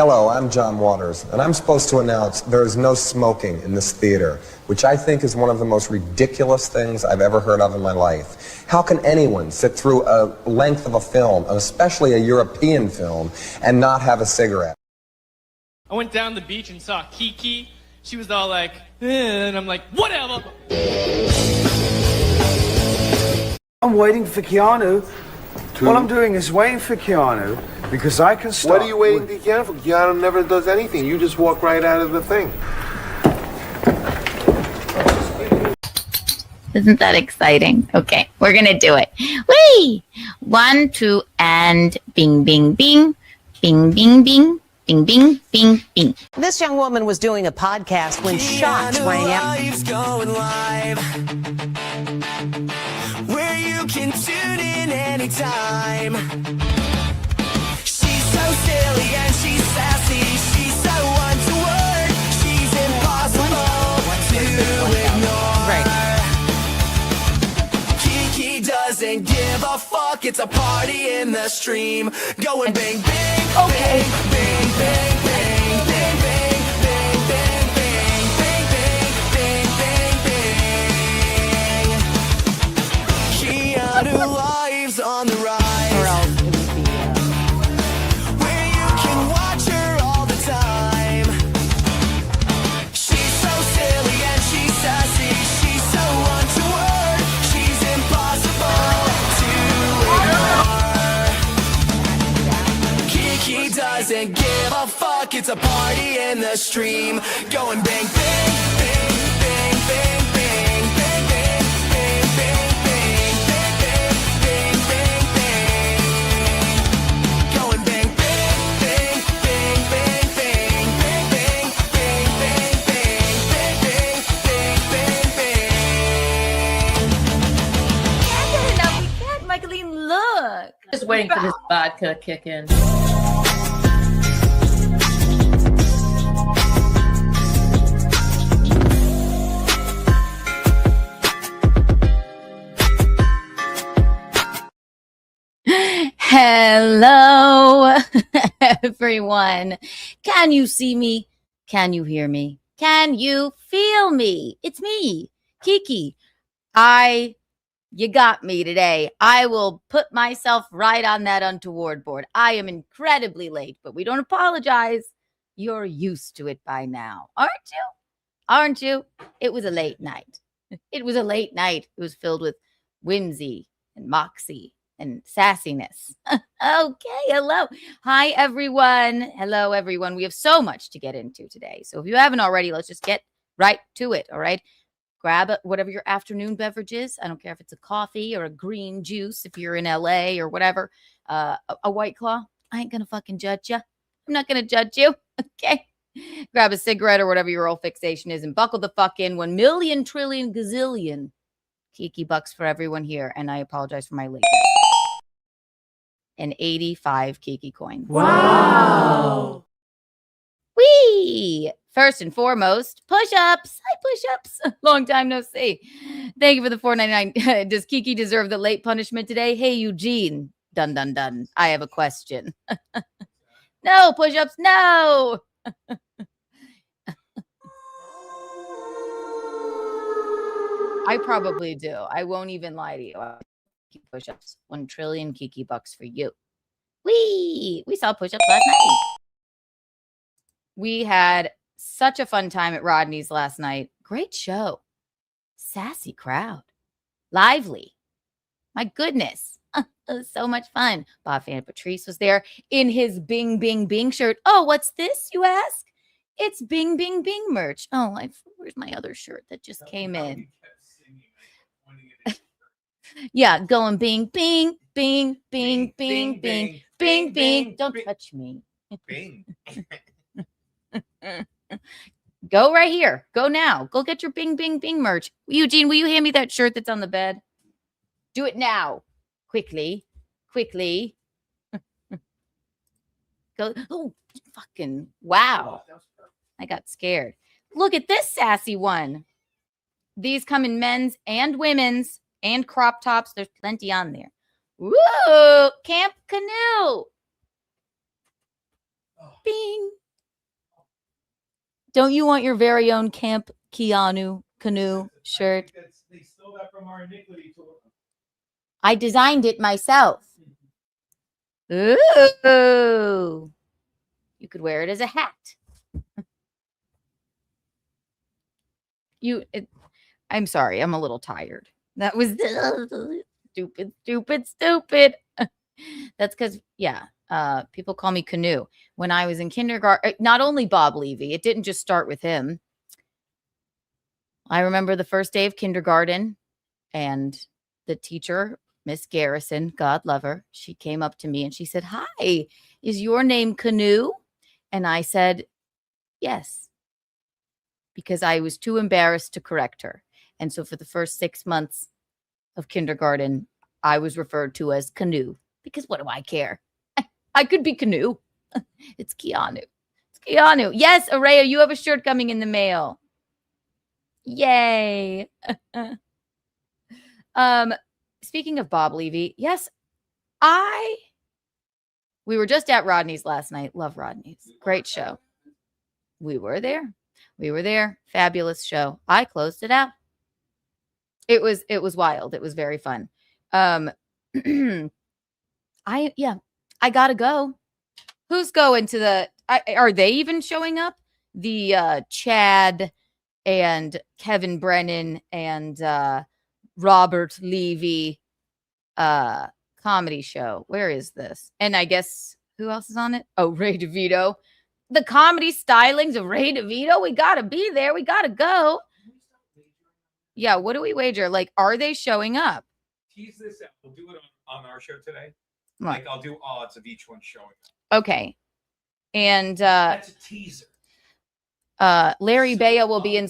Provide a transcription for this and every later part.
Hello, I'm John Waters, and I'm supposed to announce there is no smoking in this theater, which I think is one of the most ridiculous things I've ever heard of in my life. How can anyone sit through a length of a film, and especially a European film, and not have a cigarette? I went down the beach and saw Kiki. She was all like, and I'm like, whatever. I'm waiting for Keanu. What I'm doing is waiting for Keanu because I can start. What are you waiting for Keanu for? Keanu never does anything. You just walk right out of the thing. Isn't that exciting? Okay, we're gonna do it. Whee! 1, 2, and bing, bing, bing, bing, bing, bing. Bing, bing, bing, bing. This young woman was doing a podcast when shots rang out. Going live, where you can tune in anytime. She's so silly and she's sassy. She's so untoward. She's impossible to ignore. Right. Kiki doesn't give a fuck. It's a party in the stream. Going bang, bang, Okay. bang, bang, bang, bang, bang, bang, bang, bang, bang, bang, bang, bang, bang. Keanu lives on the rise, Or else it would be, where you can watch her all the time. She's so silly and she's sassy. She's so untoward. She's impossible to ignore. Kiki doesn't give a fuck. It's a party in the stream. Going bang, bang, bang, bang, bang, bang, bang, bang, bang, bang, bang, bang, bang, bang, bang, bang. Going bang, bang, bang, bang, bang, bang, bang, bang, bang, bang, bang, bang, bang, bang, bang. Can't get enough. We can't, Michaeline, look. Just waiting for this vodka to kick in. Hello, everyone. Can you see me? Can you hear me? Can you feel me? It's me, Kiki. You got me today. I will put myself right on that untoward board. I am incredibly late, but we don't apologize. You're used to it by now, aren't you? Aren't you? It was a late night. It was a late night. It was filled with whimsy and moxie and sassiness. Okay, hello. Hi, everyone. Hello, everyone. We have so much to get into today. So if you haven't already, let's just get right to it, all right? Grab whatever your afternoon beverage is. I don't care if it's a coffee or a green juice, if you're in LA or whatever. A White Claw. I ain't going to fucking judge you. I'm not going to judge you, okay? Grab a cigarette or whatever your old fixation is and buckle the fuck in. 1 million trillion gazillion Kiki bucks for everyone here. And I apologize for my lateness. An 85 Kiki coin. Wow. Whee! First and foremost, push-ups. Hi, push-ups. Long time no see. Thank you for the $4.99. Does Kiki deserve the late punishment today? Hey, Eugene. Dun, dun, dun. I have a question. No, push-ups, no. I probably do. I won't even lie to you. Push-ups. 1 trillion Kiki bucks for you. We saw push-ups last night. We had such a fun time at Rodney's last night. Great show. Sassy crowd. Lively. My goodness. It was so much fun. Bob Fan Patrice was there in his Bing Bing Bing shirt. Oh, what's this, you ask? It's Bing Bing Bing merch. Oh, where's my other shirt that just came in? Yeah, going bing, bing, bing, bing, bing, bing, bing, bing. Don't touch me. Bing. Go right here. Go now. Go get your Bing Bing Bing merch. Eugene, will you hand me that shirt that's on the bed? Do it now. Quickly. Quickly. Go. Oh, fucking wow. I got scared. Look at this sassy one. These come in men's and women's and crop tops. There's plenty on there. Woo! Camp Canoe. Oh. Bing. Don't you want your very own Camp Keanu canoe shirt? They stole that from our iniquity tour. I designed it myself. Ooh. You could wear it as a hat. I'm sorry. I'm a little tired. That was stupid. That's because, people call me Canoe. When I was in kindergarten, not only Bob Levy, it didn't just start with him. I remember the first day of kindergarten and the teacher, Miss Garrison, God love her, she came up to me and she said, "Hi, is your name Canoe?" And I said, "Yes," because I was too embarrassed to correct her. And so for the first 6 months of kindergarten, I was referred to as Canoe because what do I care? I could be Canoe. It's Keanu. It's Keanu. Yes, Araya, you have a shirt coming in the mail. Yay. Speaking of Bob Levy, yes, we were just at Rodney's last night. Love Rodney's. Great show. We were there. Fabulous show. I closed it out. It was wild. It was very fun. I gotta go. Who's going to the are they even showing up? The Chad and Kevin Brennan and Robert Levy comedy show. Where is this? And I guess who else is on it? Oh, Ray DeVito. The comedy stylings of Ray DeVito. We gotta be there. We gotta go. Yeah, what do we wager? Like, are they showing up? Tease this out. We'll do it on our show today. What? Like, I'll do odds of each one showing up. Okay. And That's a teaser. Larry Baya will be in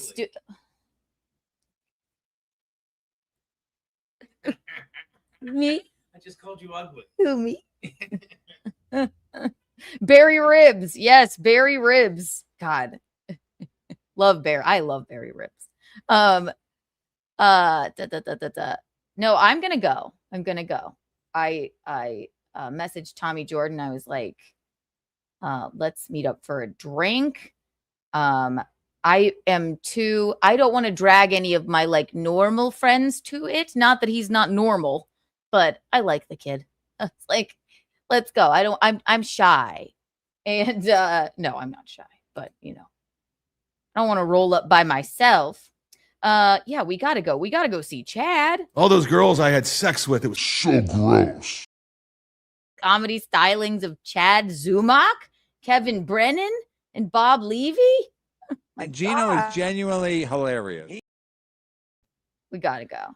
Me? I just called you ugly. Who, me? Barry Ribs. Yes, Barry Ribs. God. Love Barry. I love Barry Ribs. No, I'm gonna go. I messaged Tommy Jordan. I was like, let's meet up for a drink. I don't want to drag any of my like normal friends to it. Not that he's not normal, but I like the kid. It's like, let's go. I'm shy. And no, I'm not shy, but I don't want to roll up by myself. Yeah, we gotta go. We gotta go see Chad. All those girls I had sex with, it was so gross. Comedy stylings of Chad Zumock, Kevin Brennan, and Bob Levy. And Gino is genuinely hilarious. We gotta go.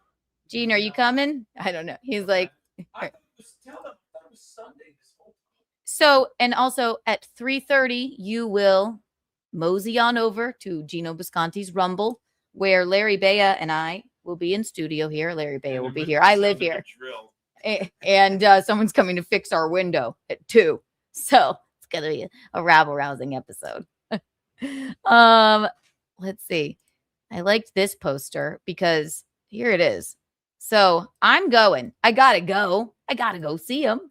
Gene, are you coming? I don't know. He's like, I thought it was Sunday this whole time. so, and also at 3:30, you will mosey on over to Gino Bisconti's Rumble, where Larry Baya and I will be in studio here. Larry Baya will be here. I live here. And someone's coming to fix our window at 2. So it's going to be a rabble-rousing episode. Let's see. I liked this poster because here it is. So I'm going. I got to go. I got to go see him.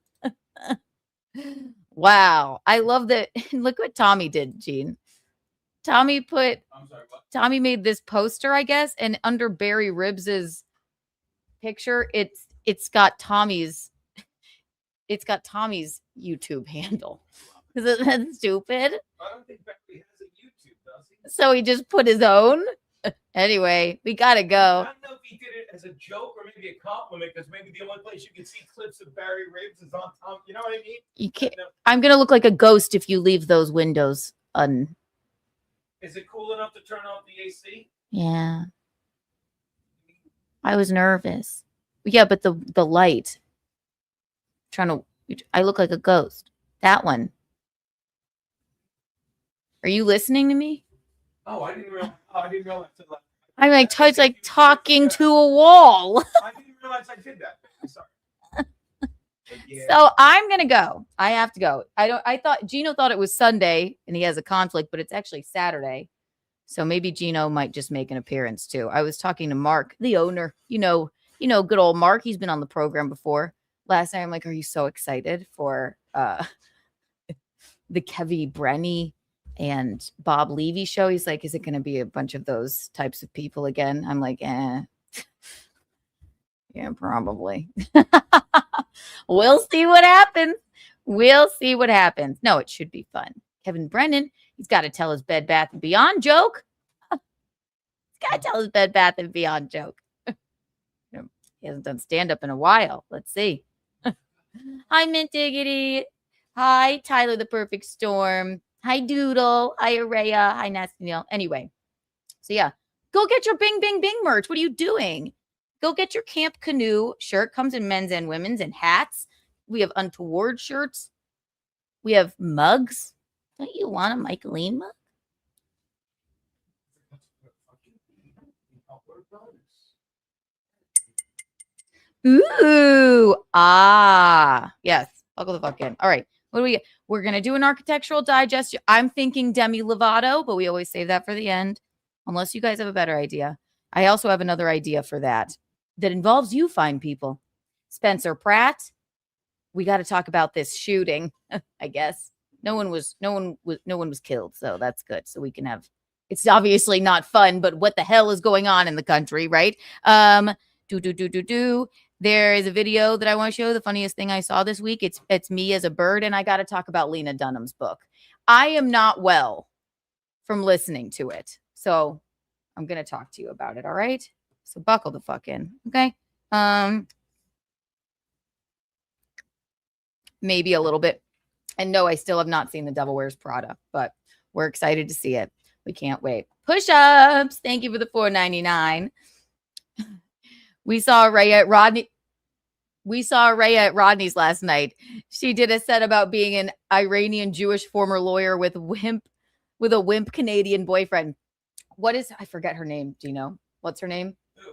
Wow. I love that. Look what Tommy did, Gene. Tommy made this poster, I guess, and under Barry Ribbs's picture, it's got Tommy's YouTube handle. Isn't that stupid? I don't think Barry has a YouTube, does he? So he just put his own. Anyway, we gotta go. I don't know if he did it as a joke or maybe a compliment, because maybe the only place you can see clips of Barry Ribbs is on Tom. You know what I mean? You can't. I'm gonna look like a ghost if you leave those windows un. Is it cool enough to turn off the AC? Yeah. I was nervous. Yeah, but the light. I look like a ghost. That one. Are you listening to me? Oh, I didn't realize. I'm like, it's like talking to a wall. I didn't realize I did that. I'm sorry. Yeah. So I'm gonna go. I have to go. Gino thought it was Sunday and he has a conflict, but it's actually Saturday. So maybe Gino might just make an appearance too. I was talking to Mark, the owner. Good old Mark. He's been on the program before. Last night I'm like, are you so excited for the Kevy Brenny and Bob Levy show. He's like, is it going to be a bunch of those types of people again? I'm like, yeah, probably. We'll see what happens. We'll see what happens. No, it should be fun. Kevin Brennan, he's got to tell his Bed Bath & Beyond joke. He's got to tell his Bed Bath & Beyond joke. He hasn't done stand-up in a while. Let's see. Hi, Mint Diggity. Hi, Tyler the Perfect Storm. Hi, Doodle. Hi, Araya. Hi, Nasty Neil. Anyway, so yeah, go get your Bing Bing Bing merch. What are you doing? Go get your Camp Canoe shirt. Comes in men's and women's and hats. We have Untoward shirts. We have mugs. Don't you want a Michaeline mug? Ooh. Yes. I'll go the fuck in. All right. What do we get? We're going to do an architectural digest. I'm thinking Demi Lovato, but we always save that for the end. Unless you guys have a better idea. I also have another idea for that involves you fine people. Spencer Pratt. We got to talk about this shooting, I guess. No one was killed, so that's good. So we can have, it's obviously not fun, but what the hell is going on in the country, right? There is a video that I want to show. The funniest thing I saw this week. It's me as a bird, and I got to talk about Lena Dunham's book. I am not well from listening to it, so I'm gonna talk to you about it. All right, so buckle the fuck in, okay? Maybe a little bit. And no, I still have not seen The Devil Wears Prada, but we're excited to see it. We can't wait. Push-ups. Thank you for the $4.99. We saw Raya at Rodney's last night. She did a set about being an Iranian Jewish former lawyer with a wimp Canadian boyfriend. I forget her name. Do you know? What's her name? Who?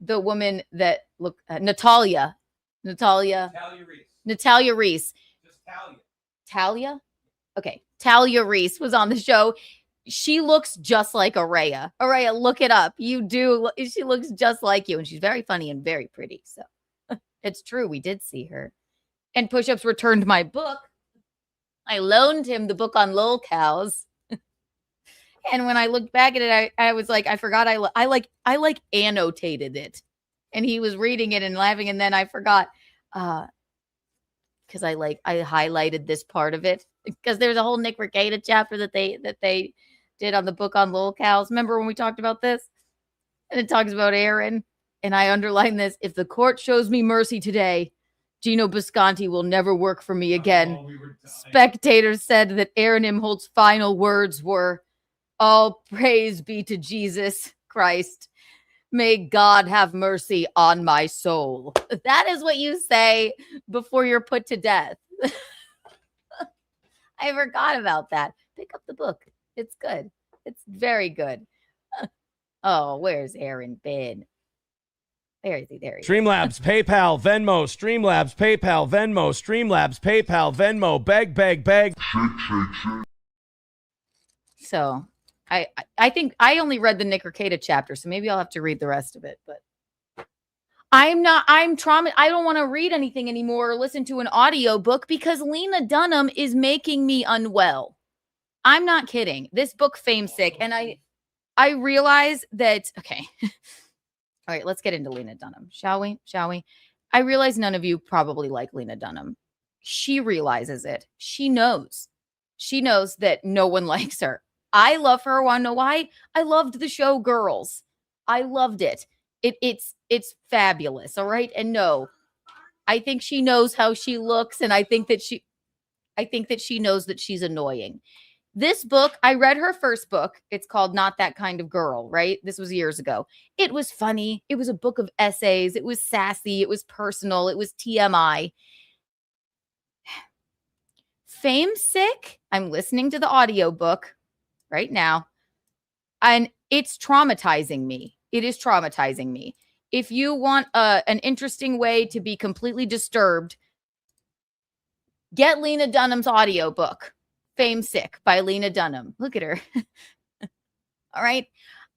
The woman that Natalia Reese. Just Talia. Talia? Okay. Talia Reese was on the show. She looks just like Araya. Araya, look it up. You do. She looks just like you. And she's very funny and very pretty. So it's true. We did see her. And Push-Ups returned my book. I loaned him the book on lol cows. And when I looked back at it, I was like, I forgot I annotated it. And he was reading it and laughing. And then I forgot. Because I highlighted this part of it because there's a whole Nick Regatta chapter that they did on the book on lol cows. Remember when we talked about this? And it talks about Aaron, and I underlined this: if the court shows me mercy today, Gino Bisconti will never work for me again. Spectators said that Aaron Imholt's final words were, "All praise be to Jesus Christ. May God have mercy on my soul." That is what you say before you're put to death. I forgot about that. Pick up the book. It's good. It's very good. Oh, where's Aaron been? There is he. There he is. Streamlabs, PayPal, Venmo, Streamlabs, PayPal, Venmo, Streamlabs, PayPal, Venmo, beg. So I think I only read the Nick Regatta chapter, so maybe I'll have to read the rest of it. But I'm traumatized. I don't want to read anything anymore or listen to an audio book because Lena Dunham is making me unwell. I'm not kidding. This book, Fame Sick, and I realize that, okay. All right, let's get into Lena Dunham, shall we? I realize none of you probably like Lena Dunham. She realizes it. She knows that no one likes her. I love her. Want to know why? I loved the show Girls. I loved it. It's fabulous. All right. And no, I think she knows how she looks. And I think that she knows that she's annoying. This book, I read her first book. It's called Not That Kind of Girl, right? This was years ago. It was funny. It was a book of essays. It was sassy. It was personal. It was TMI. Fame Sick. I'm listening to the audiobook right now. And it's traumatizing me. It is traumatizing me. If you want an interesting way to be completely disturbed, get Lena Dunham's audiobook, Fame Sick by Lena Dunham. Look at her. All right.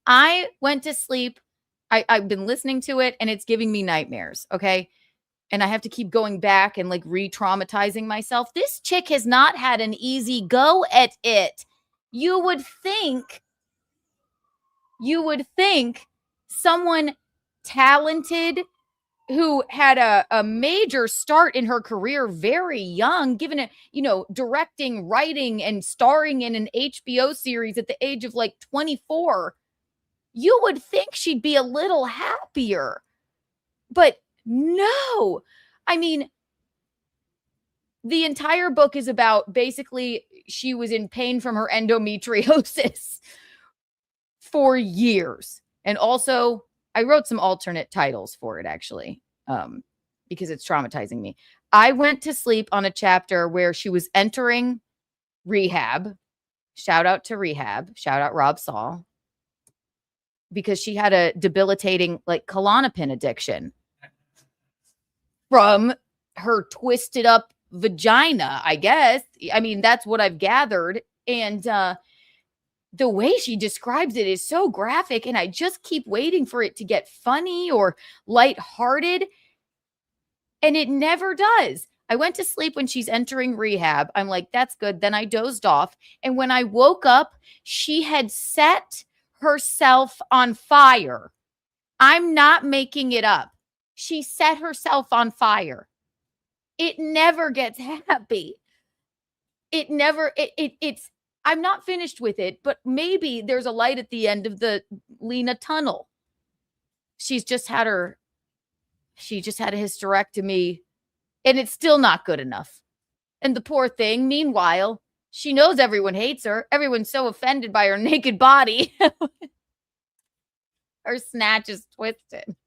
I went to sleep. I've been listening to it and it's giving me nightmares. Okay. and I have to keep going back and like re-traumatizing myself. This chick has not had an easy go at it. You would think someone talented who had a major start in her career very young, given it, directing, writing, and starring in an HBO series at the age of like 24, you would think she'd be a little happier. But no, I mean, the entire book is about basically she was in pain from her endometriosis for years. And also, I wrote some alternate titles for it, actually, because it's traumatizing me. I went to sleep on a chapter where she was entering rehab. Shout out to rehab. Shout out Rob Saul. Because she had a debilitating, like, Klonopin addiction from her twisted up vagina, I guess. I mean, that's what I've gathered. And the way she describes it is so graphic, and I just keep waiting for it to get funny or lighthearted, and it never does. I went to sleep when she's entering rehab. I'm like, that's good. Then I dozed off, and when I woke up, she had set herself on fire. I'm not making it up. She set herself on fire. It never gets happy. It's I'm not finished with it, but maybe there's a light at the end of the Lena tunnel. She just had a hysterectomy, and it's still not good enough. And the poor thing, meanwhile, she knows everyone hates her. Everyone's so offended by her naked body. Her snatch is twisted.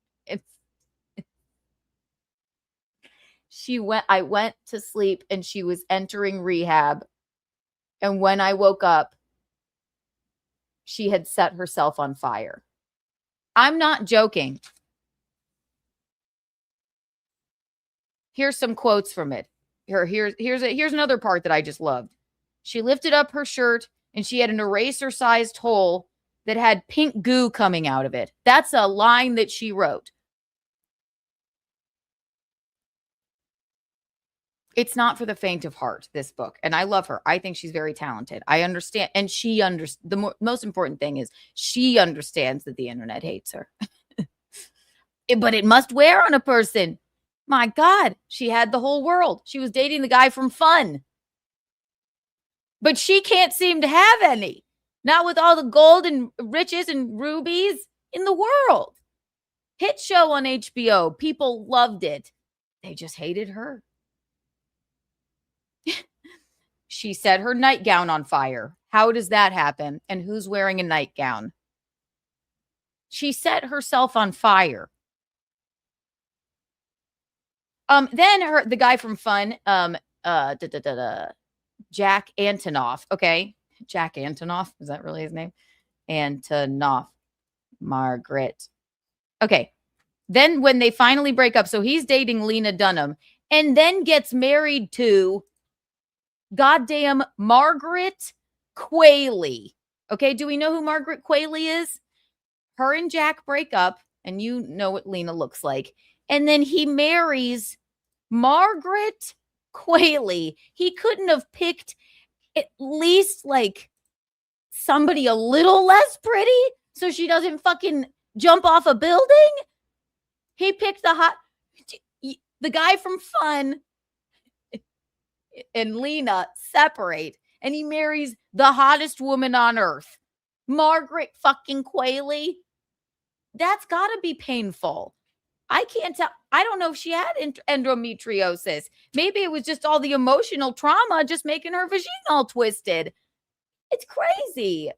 I went to sleep and she was entering rehab. And when I woke up, she had set herself on fire. I'm not joking. Here's some quotes from it. Here's another part that I just loved. She lifted up her shirt and she had an eraser-sized hole that had pink goo coming out of it. That's a line that she wrote. It's not for the faint of heart, this book. And I love her. I think she's very talented. I understand. And the most important thing is she understands that the internet hates her. But it must wear on a person. My God, she had the whole world. She was dating the guy from Fun. But she can't seem to have any. Not with all the gold and riches and rubies in the world. Hit show on HBO. People loved it. They just hated her. She set her nightgown on fire. How does that happen? And who's wearing a nightgown? She set herself on fire. Then the guy from Fun, Jack Antonoff. Okay. Jack Antonoff. Is that really his name? Antonoff. Margaret. Okay. Then when they finally break up, so he's dating Lena Dunham and then gets married to goddamn Margaret Qualley. Okay. Do we know who Margaret Qualley is? Her and Jack break up, and you know what Lena looks like. And then he marries Margaret Qualley. He couldn't have picked at least like somebody a little less pretty so she doesn't fucking jump off a building. He picked the guy from Fun and Lena separate, and he marries the hottest woman on earth, Margaret fucking Qualley. That's gotta be painful. I can't tell. I don't know if she had endometriosis. Maybe it was just all the emotional trauma just making her vagina all twisted. It's crazy.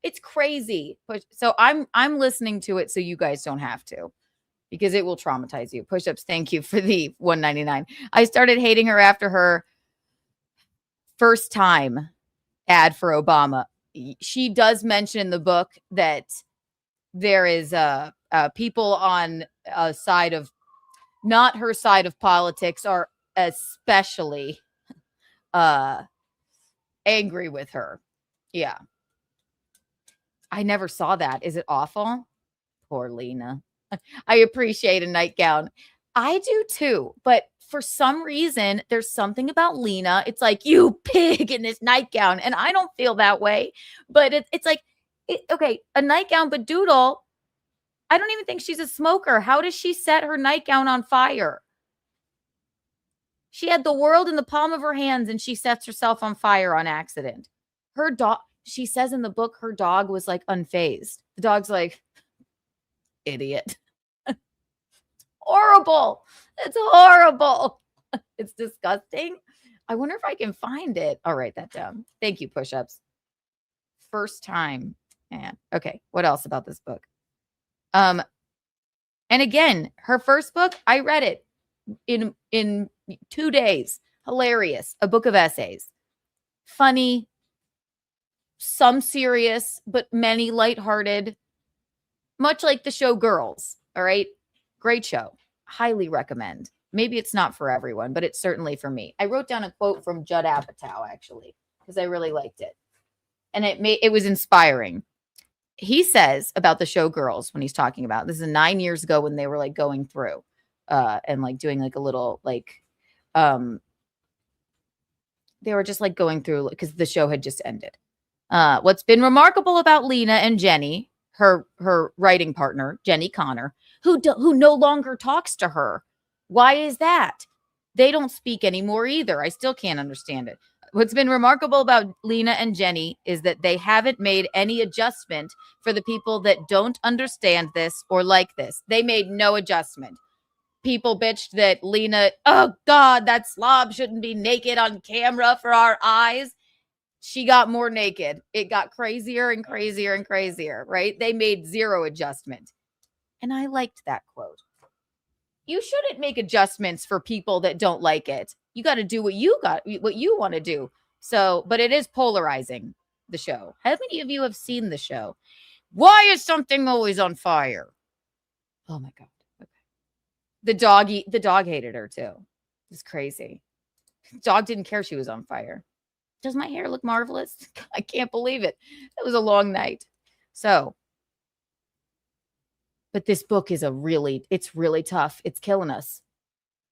It's crazy. So I'm listening to it so you guys don't have to, because it will traumatize you. Push-ups, thank you for the $1.99. I started hating her after her first time ad for Obama. She does mention in the book that there is people on a side of, not her side of politics, are especially angry with her. Yeah. I never saw that. Is it awful? Poor Lena. I appreciate a nightgown. I do too, but for some reason, there's something about Lena. It's like, you pig in this nightgown. And I don't feel that way. But it's like, okay, a nightgown, but Doodle, I don't even think she's a smoker. How does she set her nightgown on fire? She had the world in the palm of her hands and she sets herself on fire on accident. Her dog, she says in the book, her dog was like unfazed. The dog's like, idiot. Horrible. It's horrible. It's disgusting. I wonder if I can find it. I'll write that down. Thank you, push-ups. First time. Yeah. Okay. What else about this book? And again, her first book, I read it in 2 days. Hilarious. A book of essays. Funny. Some serious, but many lighthearted. Much like the show Girls. All right. Great show. Highly recommend. Maybe it's not for everyone, but it's certainly for me. I wrote down a quote from Judd Apatow, actually, because I really liked it. And it was inspiring. He says about the show Girls when he's talking about, this is 9 years ago when they were like going through and like doing like a little like, they were just like going through because the show had just ended. What's been remarkable about Lena and Jenny, her writing partner, Jenny Connor, who no longer talks to her. Why is that? They don't speak anymore either. I still can't understand it. What's been remarkable about Lena and Jenny is that they haven't made any adjustment for the people that don't understand this or like this. They made no adjustment. People bitched that Lena, oh God, that slob shouldn't be naked on camera for our eyes. She got more naked. It got crazier and crazier and crazier, right? They made zero adjustment. And I liked that quote. You shouldn't make adjustments for people that don't like it. You got to do what you want to do. So, but it is polarizing, the show. How many of you have seen the show? Why is something always on fire? Oh my God. Okay. The dog hated her too. It's crazy. The dog didn't care she was on fire. Does my hair look marvelous? I can't believe it. It was a long night. So, but this book is it's really tough. It's killing us.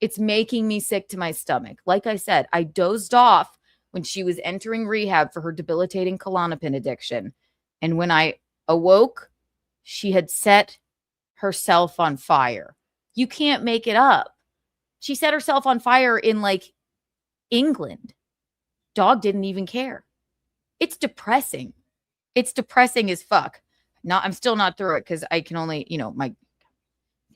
It's making me sick to my stomach. Like I said, I dozed off when she was entering rehab for her debilitating Klonopin addiction. And when I awoke, she had set herself on fire. You can't make it up. She set herself on fire in like England. Dog didn't even care. It's depressing. It's depressing as fuck. I'm still not through it because I can only,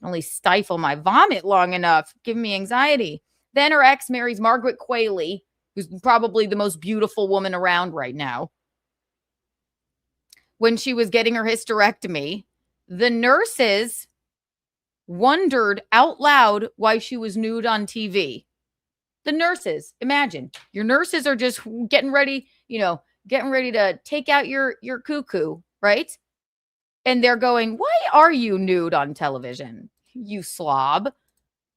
only stifle my vomit long enough, giving me anxiety. Then her ex marries Margaret Qualley, who's probably the most beautiful woman around right now. When she was getting her hysterectomy, the nurses wondered out loud why she was nude on TV. The nurses, imagine your nurses are just getting ready, getting ready to take out your cuckoo, right? And they're going, why are you nude on television, you slob?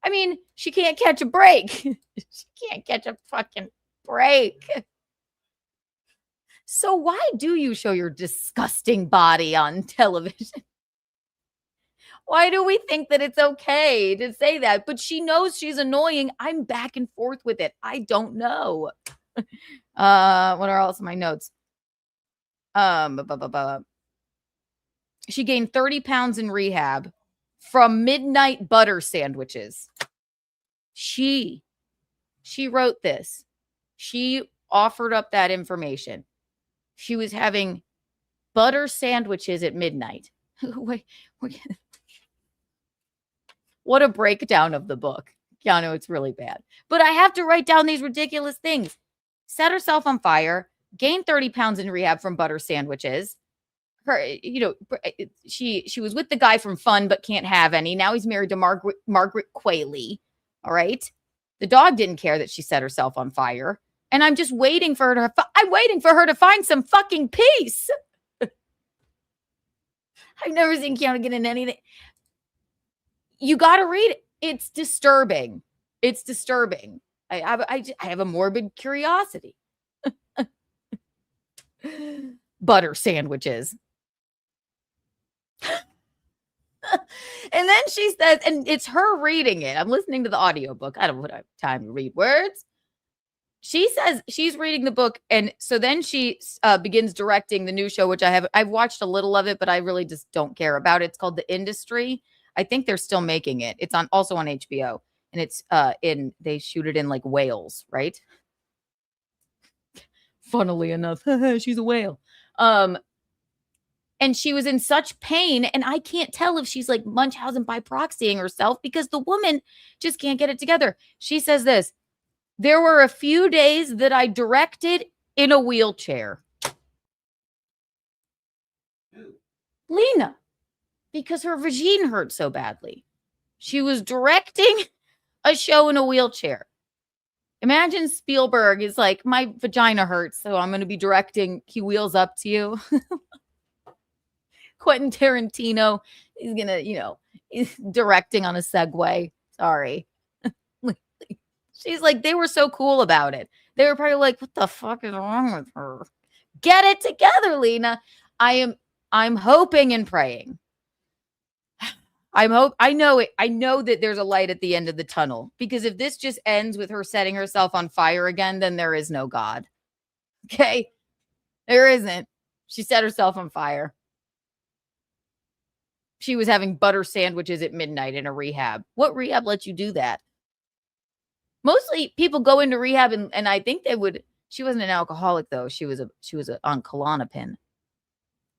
I mean, she can't catch a break. She can't catch a fucking break. So why do you show your disgusting body on television? Why do we think that it's okay to say that? But she knows she's annoying. I'm back and forth with it. I don't know. What are else my notes? She gained 30 pounds in rehab from midnight butter sandwiches. She wrote this. She offered up that information. She was having butter sandwiches at midnight. Wait. What a breakdown of the book. Keanu, it's really bad. But I have to write down these ridiculous things. Set herself on fire, gained 30 pounds in rehab from butter sandwiches. She was with the guy from Fun but can't have any. Now he's married to Margaret Qualley. All right. The dog didn't care that she set herself on fire. And I'm just waiting for her to find some fucking peace. I've never seen Keanu get in anything. You got to read it. It's disturbing. It's disturbing. I have a morbid curiosity. Butter sandwiches. And then she says, and it's her reading it. I'm listening to the audiobook. I don't have time to read words. She says she's reading the book. And so then she begins directing the new show, which I've watched a little of it, but I really just don't care about it. It's called The Industry. I think they're still making it. It's also on HBO. And it's they shoot it in like Wales, right? Funnily enough, she's a whale. And she was in such pain, and I can't tell if she's like Munchausen by proxying herself because the woman just can't get it together. She says this: there were a few days that I directed in a wheelchair. Lena, because her vagina hurt so badly. She was directing a show in a wheelchair. Imagine Spielberg is like, my vagina hurts, so I'm going to be directing He Wheels Up to You. Quentin Tarantino is going to, is directing on a Segway. Sorry. She's like, they were so cool about it. They were probably like, what the fuck is wrong with her? Get it together, Lena. I'm hoping and praying. I know it. I know that there's a light at the end of the tunnel, because if this just ends with her setting herself on fire again, then there is no God. Okay. There isn't. She set herself on fire. She was having butter sandwiches at midnight in a rehab. What rehab lets you do that? Mostly people go into rehab and I think they would. She wasn't an alcoholic though. She was on Klonopin.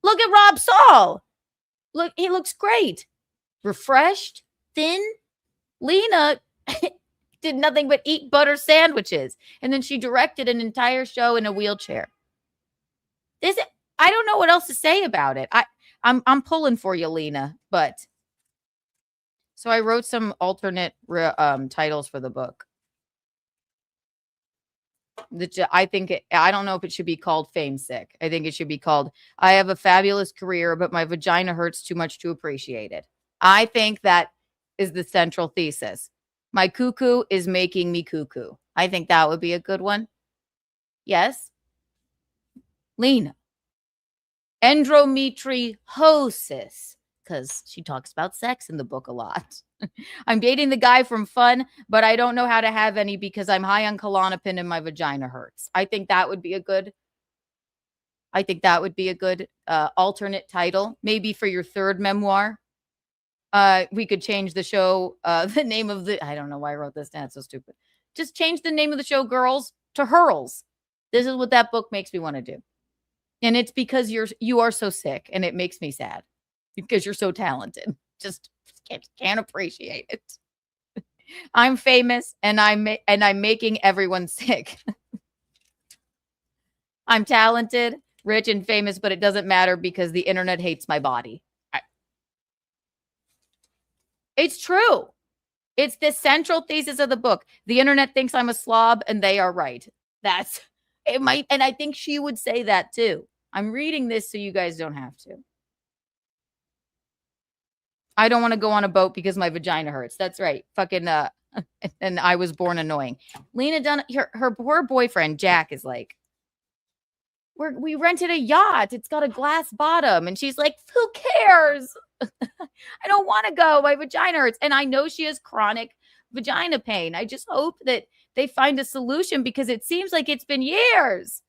Look at Rob Saul. Look, he looks great. Refreshed, thin. Lena did nothing but eat butter sandwiches. And then she directed an entire show in a wheelchair. I don't know what else to say about it. I'm pulling for you, Lena, but so I wrote some alternate titles for the book. I don't know if it should be called Fame Sick. I think it should be called I Have a Fabulous Career, but my vagina hurts too much to appreciate it. I think that is the central thesis. My cuckoo is making me cuckoo. I think that would be a good one. Yes. Lena. Endometriosis, because she talks about sex in the book a lot. I'm dating the guy from Fun, but I don't know how to have any because I'm high on Klonopin and my vagina hurts. I think that would be a good alternate title, maybe for your third memoir. We could change the show, the name of I don't know why I wrote this down. It's so stupid. Just change the name of the show, Girls, to Hurls. This is what that book makes me want to do. And it's because you are so sick, and it makes me sad because you're so talented. Just can't appreciate it. I'm famous, and I'm making everyone sick. I'm talented, rich, and famous, but it doesn't matter because the internet hates my body. It's true. It's the central thesis of the book. The internet thinks I'm a slob, and they are right. It might, and I think she would say that too. I'm reading this so you guys don't have to. I don't want to go on a boat because my vagina hurts. That's right. Fucking and I was born annoying. Lena Dunham, her poor boyfriend Jack is like, we rented a yacht. It's got a glass bottom, and she's like, who cares? I don't want to go. My vagina hurts, and I know she has chronic vagina pain. I just hope that they find a solution because it seems like it's been years.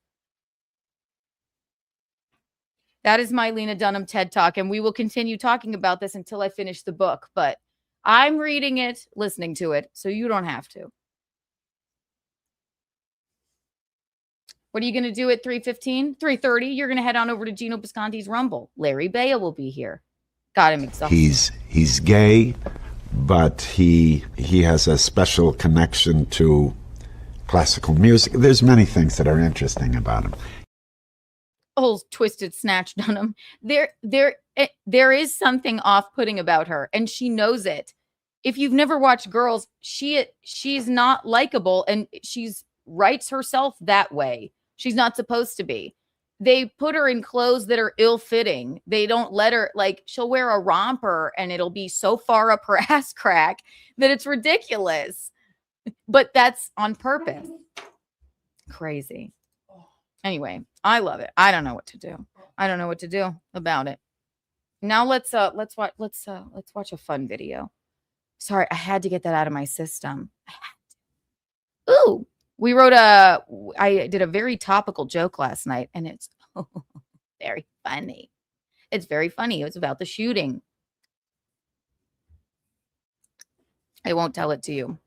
That is my Lena Dunham TED Talk, and we will continue talking about this until I finish the book. But I'm reading it, listening to it, so you don't have to. What are you going to do at 3:15, 3:30? You're going to head on over to Gino Bisconti's Rumble. Larry Bea will be here. Got him exhausted. He's gay, but he has a special connection to classical music. There's many things that are interesting about him. Oh, twisted snatch Dunham. There is something off-putting about her, and she knows it. If you've never watched Girls, she's not likable, and she's writes herself that way. She's not supposed to be. They put her in clothes that are ill-fitting. They don't let her, like, she'll wear a romper and it'll be so far up her ass crack that it's ridiculous. But that's on purpose. Crazy. Anyway, I love it. I don't know what to do. I don't know what to do about it. Now let's watch a fun video. Sorry, I had to get that out of my system. Ooh, I did a very topical joke last night, and it's very funny. It's very funny. It was about the shooting. I won't tell it to you.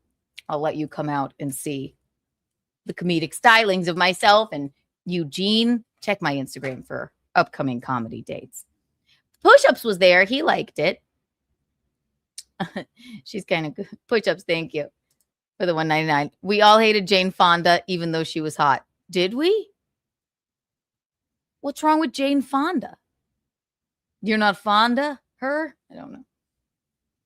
I'll let you come out and see the comedic stylings of myself and Eugene. Check my Instagram for upcoming comedy dates. Push-ups was there. He liked it. She's kind of good. Push-ups, thank you for the $1.99. We all hated Jane Fonda, even though she was hot. Did we? What's wrong with Jane Fonda? You're not Fonda? Her? I don't know.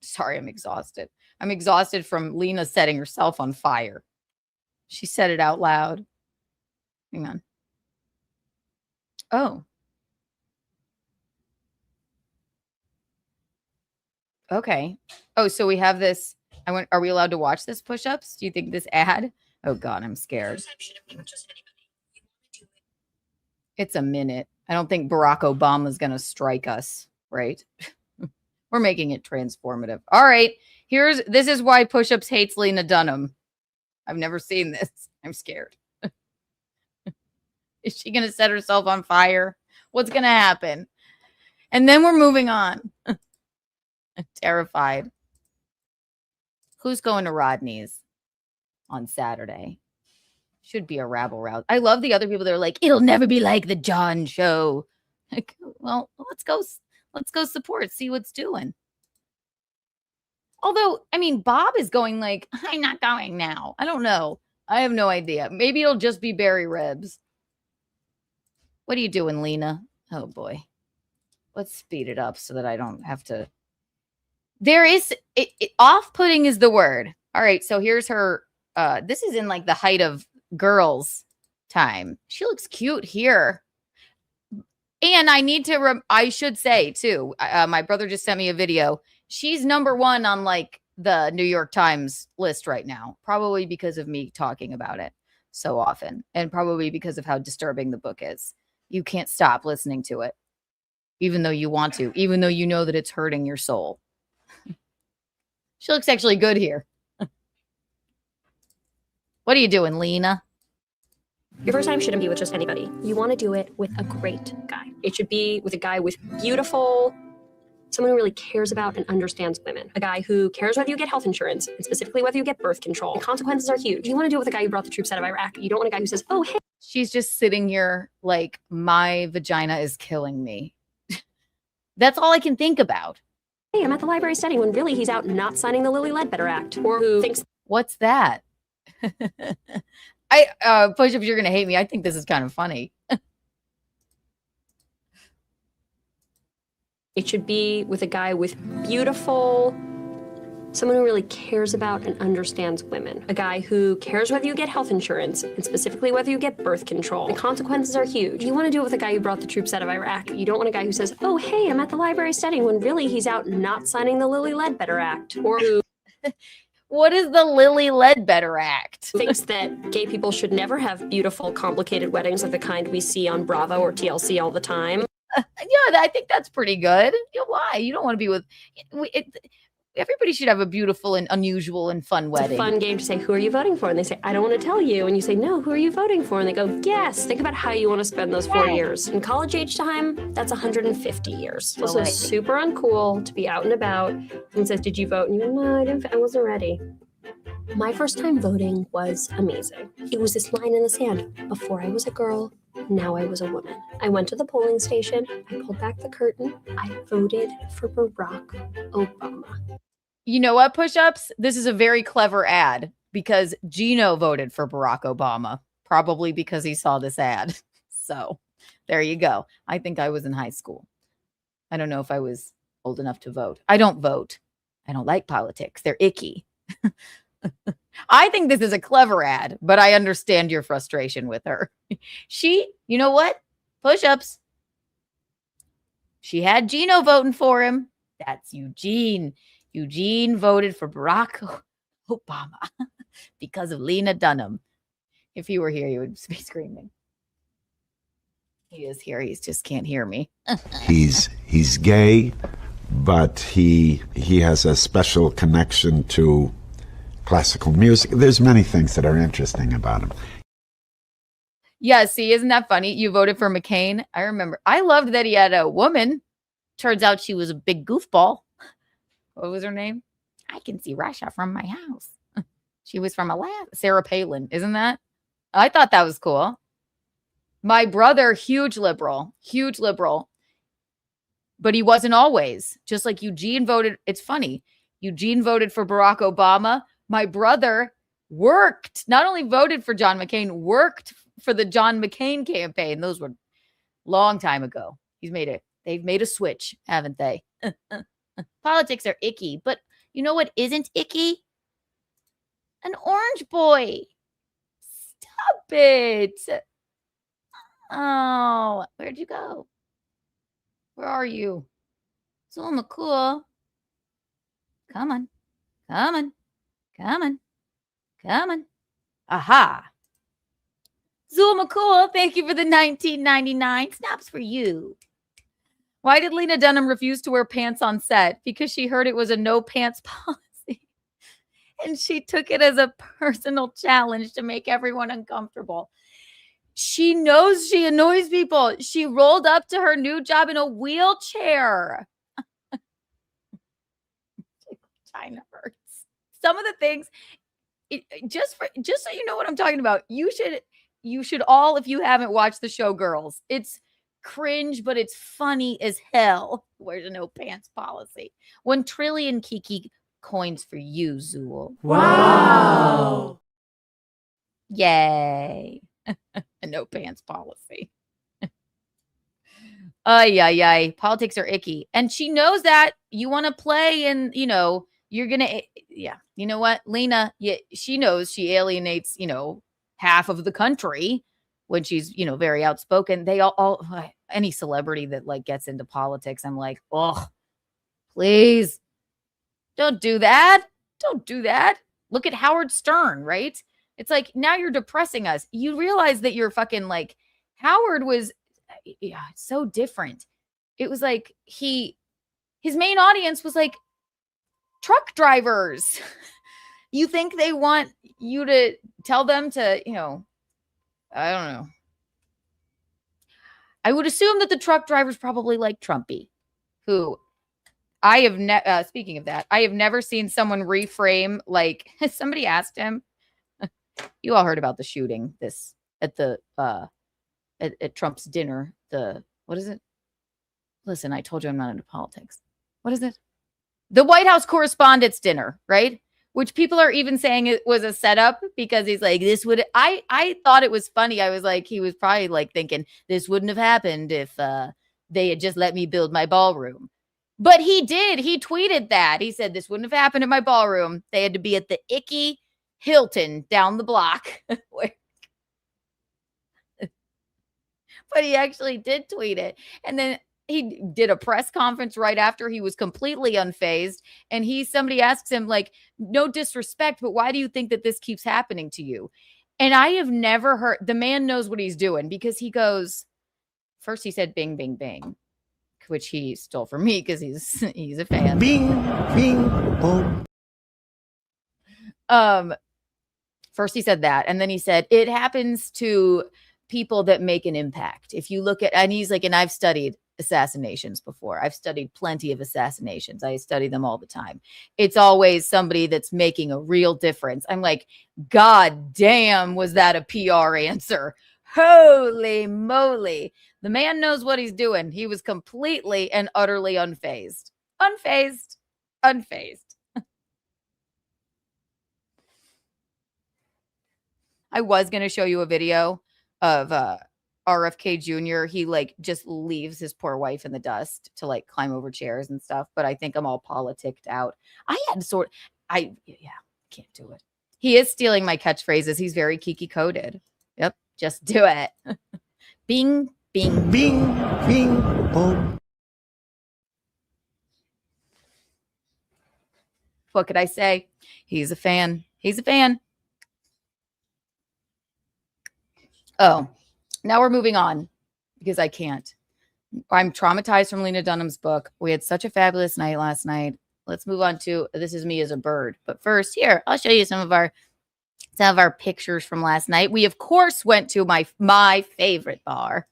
Sorry, I'm exhausted. I'm exhausted from Lena setting herself on fire. She said it out loud. Hang on. Oh. Okay. Oh, so we have this. Are we allowed to watch this push-ups? Do you think this ad? Oh God, I'm scared. It's a minute. I don't think Barack Obama's going to strike us, right? We're making it transformative. All right. This is why push-ups hates Lena Dunham. I've never seen this. I'm scared. Is she going to set herself on fire? What's going to happen? And then we're moving on. I'm terrified. Who's going to Rodney's on Saturday? Should be a rabble rouse. I love the other people that are like, it'll never be like the John show. Like, well, let's go support, see what's doing. Although, I mean, Bob is going like, I'm not going now. I don't know. I have no idea. Maybe it'll just be Barry Ribs. What are you doing, Lena? Oh, boy. Let's speed it up so that I don't have to. There is, off-putting is the word. All right, so here's her. This is in like the height of girls' time. She looks cute here. And I need to, I should say, too, my brother just sent me a video. She's #1 on like the New York Times list right now, probably because of me talking about it so often, and probably because of how disturbing the book is. You can't stop listening to it, even though you want to, even though you know that it's hurting your soul. She looks actually good here. What are you doing, Lena? Your first time shouldn't be with just anybody. You want to do it with a great guy. It should be with a guy with beautiful, someone who really cares about and understands women. A guy who cares whether you get health insurance, and specifically whether you get birth control. The consequences are huge. You want to do it with a guy who brought the troops out of Iraq. You don't want a guy who says, oh, hey. She's just sitting here like, my vagina is killing me. That's all I can think about. Hey, I'm at the library studying when really he's out not signing the Lilly Ledbetter Act. Or who thinks, what's that? Push-ups, you're going to hate me. I think this is kind of funny. it should be with a guy with beautiful, someone who really cares about and understands women. A guy who cares whether you get health insurance, and specifically whether you get birth control. The consequences are huge. You want to do it with a guy who brought the troops out of Iraq. You don't want a guy who says, oh, hey, I'm at the library studying, when really he's out not signing the Lilly Ledbetter Act. Or who... What is the Lilly Ledbetter Act? Thinks that gay people should never have beautiful, complicated weddings of the kind we see on Bravo or TLC all the time. Yeah, I think that's pretty good. You know, why? You don't want to be with... Everybody should have a beautiful and unusual and fun wedding. It's a fun game to say, who are you voting for? And they say, I don't want to tell you. And you say, no, who are you voting for? And they go, yes. Think about how you want to spend those 4 years. In college age time, that's 150 years. It's also super uncool to be out and about. Someone says, did you vote? And you go, no, I wasn't ready. My first time voting was amazing. It was this line in the sand. Before I was a girl, now I was a woman. I went to the polling station. I pulled back the curtain. I voted for Barack Obama. You know what, push-ups? This is a very clever ad because Gino voted for Barack Obama, probably because he saw this ad. So there you go. I think I was in high school. I don't know if I was old enough to vote. I don't vote. I don't like politics. They're icky. I think this is a clever ad, but I understand your frustration with her. You know what? Push-ups. She had Gino voting for him. That's Eugene. Eugene voted for Barack Obama because of Lena Dunham. If he were here, he would be screaming. He is here. He just can't hear me. He's gay, but he has a special connection to classical music. There's many things that are interesting about him. Yeah, see, isn't that funny? You voted for McCain. I remember. I loved that he had a woman. Turns out she was a big goofball. What was her name? I can see Russia from my house. She was from Alaska. Sarah Palin, isn't that? I thought that was cool. My brother, huge liberal, but he wasn't always. Just like Eugene voted. It's funny. Eugene voted for Barack Obama. My brother worked, not only voted for John McCain, worked for the John McCain campaign. Those were long time ago. They've made a switch, haven't they? Politics are icky, but you know what isn't icky? An orange boy. Stop it. Oh, where'd you go? Where are you? Zool McCool. Come on. Come on. Come on. Come on. Aha. Zool McCool, thank you for the 19.99. Snaps for you. Why did Lena Dunham refuse to wear pants on set? Because she heard it was a no pants policy. And she took it as a personal challenge to make everyone uncomfortable. She knows she annoys people. She rolled up to her new job in a wheelchair. China hurts. Some of the things, just so you know what I'm talking about, you should all, if you haven't watched the show Girls, it's cringe, but it's funny as hell. Where's a no pants policy? 1 trillion Kiki coins for you, Zool. Wow. Yay. A no pants policy. Ay. Politics are icky. And she knows that you want to play and, you're going to, yeah. You know what? Lena, she knows she alienates, half of the country when she's, very outspoken. They all any celebrity that like gets into politics, I'm like, oh, please don't do that. Don't do that. Look at Howard Stern, right? It's like, now you're depressing us. You realize that you're fucking like, Howard was so different. It was like his main audience was like truck drivers. You think they want you to tell them to, I don't know. I would assume that the truck drivers probably like Trumpy, who I have speaking of that, I have never seen someone reframe, like somebody asked him, you all heard about the shooting at Trump's dinner. What is it? Listen, I told you I'm not into politics. What is it? The White House Correspondents' Dinner, right? Which people are even saying it was a setup because he's like, I thought it was funny. I was like, he was probably like thinking this wouldn't have happened if they had just let me build my ballroom. But he did. He tweeted that. He said this wouldn't have happened at my ballroom. They had to be at the icky Hilton down the block. But he actually did tweet it. And then he did a press conference right after. He was completely unfazed. And somebody asks him, like, no disrespect, but why do you think that this keeps happening to you? And I have never heard, the man knows what he's doing, because he goes, first he said bing, bing, bing, which he stole from me because he's a fan. Bing, bing, boom. First he said that, and then he said it happens to people that make an impact. If you look at, and he's like, and I've studied assassinations before. I've studied plenty of assassinations. I study them all the time. It's always somebody that's making a real difference. I'm like, God damn, was that a PR answer? Holy moly. The man knows what he's doing. He was completely and utterly unfazed. Unfazed. I was going to show you a video of RFK Jr. He like just leaves his poor wife in the dust to like climb over chairs and stuff. But I think I'm all politicked out. Can't do it. He is stealing my catchphrases. He's very Kiki coded. Yep. Just do it. Bing, bing, bing, bing, boom. What could I say? He's a fan. Oh, now we're moving on. because I can't. I'm traumatized from Lena Dunham's book. We had such a fabulous night last night. Let's move on to This Is Me as a Bird. But first, here, I'll show you some of our pictures from last night. We, of course, went to my favorite bar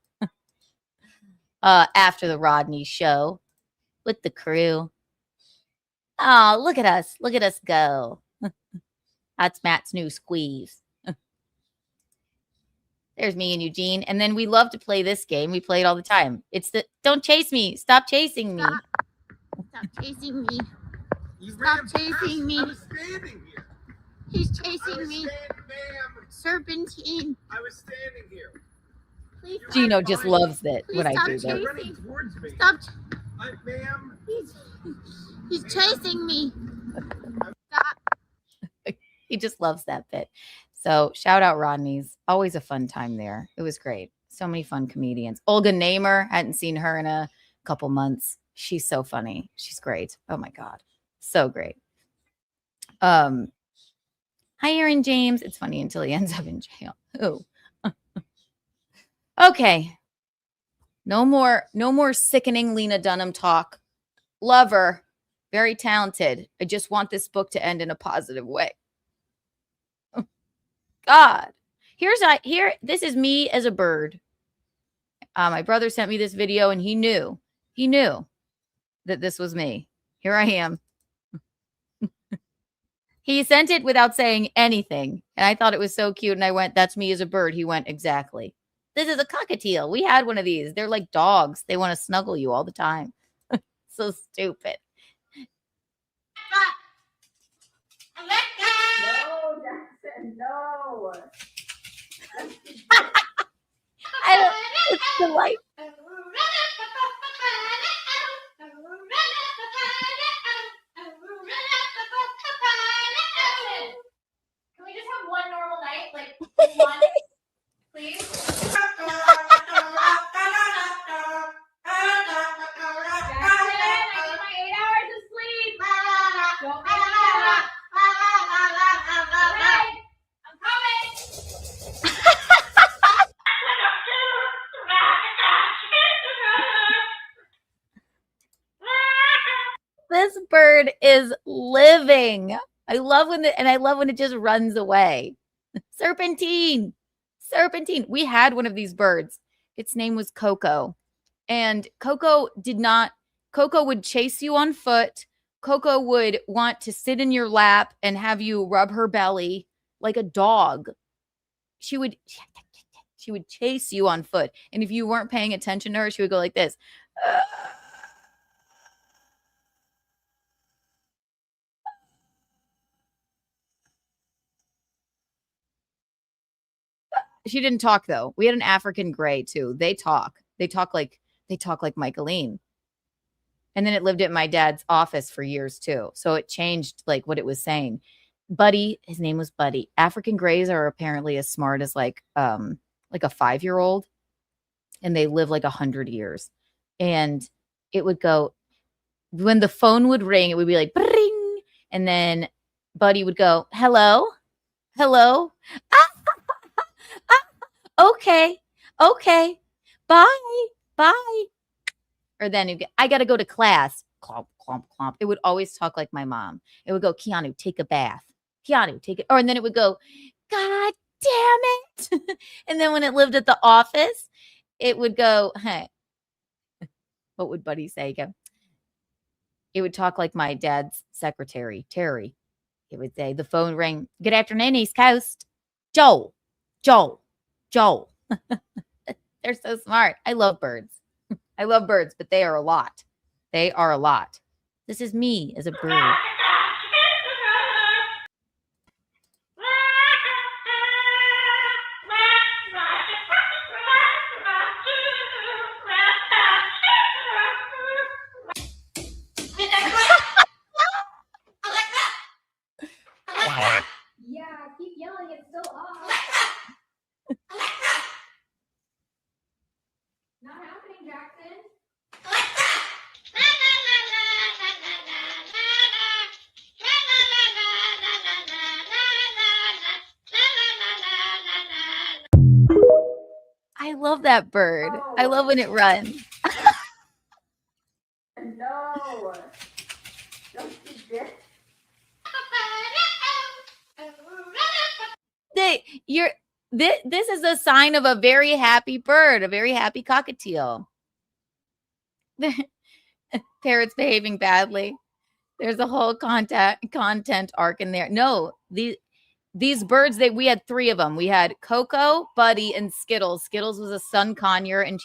after the Rodney show with the crew. Oh, look at us. Look at us go. That's Matt's new squeeze. There's me and Eugene. And then we love to play this game. We play it all the time. It's the don't chase me. Stop chasing me. Stop chasing me. Stop chasing me. I was standing here. He's chasing me. Serpentine. I was standing here. Please. Gino just loves it when I do that. Running towards me. Stop. Ma'am. He's chasing me. Stop. He just loves that bit. So shout out Rodney's. Always a fun time there. It was great. So many fun comedians. Olga Namer, hadn't seen her in a couple months. She's so funny. She's great. Oh my God. So great. Hi, Aaron James. It's funny until he ends up in jail. Ooh. Okay. No more sickening Lena Dunham talk. Love her. Very talented. I just want this book to end in a positive way. God. This is me as a bird. My brother sent me this video and he knew that this was me. Here I am. He sent it without saying anything. And I thought it was so cute. And I went, that's me as a bird. He went, exactly. This is a cockatiel. We had one of these. They're like dogs. They want to snuggle you all the time. So stupid. No, Jackson, no. It's delightful. Can we just have one normal night? Like, one, please? This bird is living. I love when it just runs away. Serpentine. We had one of these birds. Its name was Coco. And Coco would chase you on foot. Coco would want to sit in your lap and have you rub her belly like a dog. She would chase you on foot. And if you weren't paying attention to her, she would go like this. She didn't talk though. We had an African gray too. They talk like Michaeline. And then it lived at my dad's office for years too. So it changed like what it was saying. Buddy, his name was Buddy. African grays are apparently as smart as like a 5-year-old, and they live like 100 years. And it would go, when the phone would ring, it would be like ring, and then Buddy would go, hello. Okay, bye. Or then I got to go to class. Clomp, clomp, clomp. It would always talk like my mom. It would go, Keanu, take a bath. Keanu, take it. And then it would go, God damn it. And then when it lived at the office, it would go, hey. What would Buddy say? It would talk like my dad's secretary, Terry. It would say, the phone rang. Good afternoon, East Coast. Joel. They're so smart. I love birds. But they are a lot. This is me as a bird. Yeah, keep yelling. It's still off. Not happening, Jackson. love that bird. I love when it runs. No. Don't you dare. This is a sign of a very happy bird, a very happy cockatiel. Parrots behaving badly. There's a whole content arc in there. No, these birds, we had 3 of them. We had Coco, Buddy, and Skittles. Skittles was a sun conure, and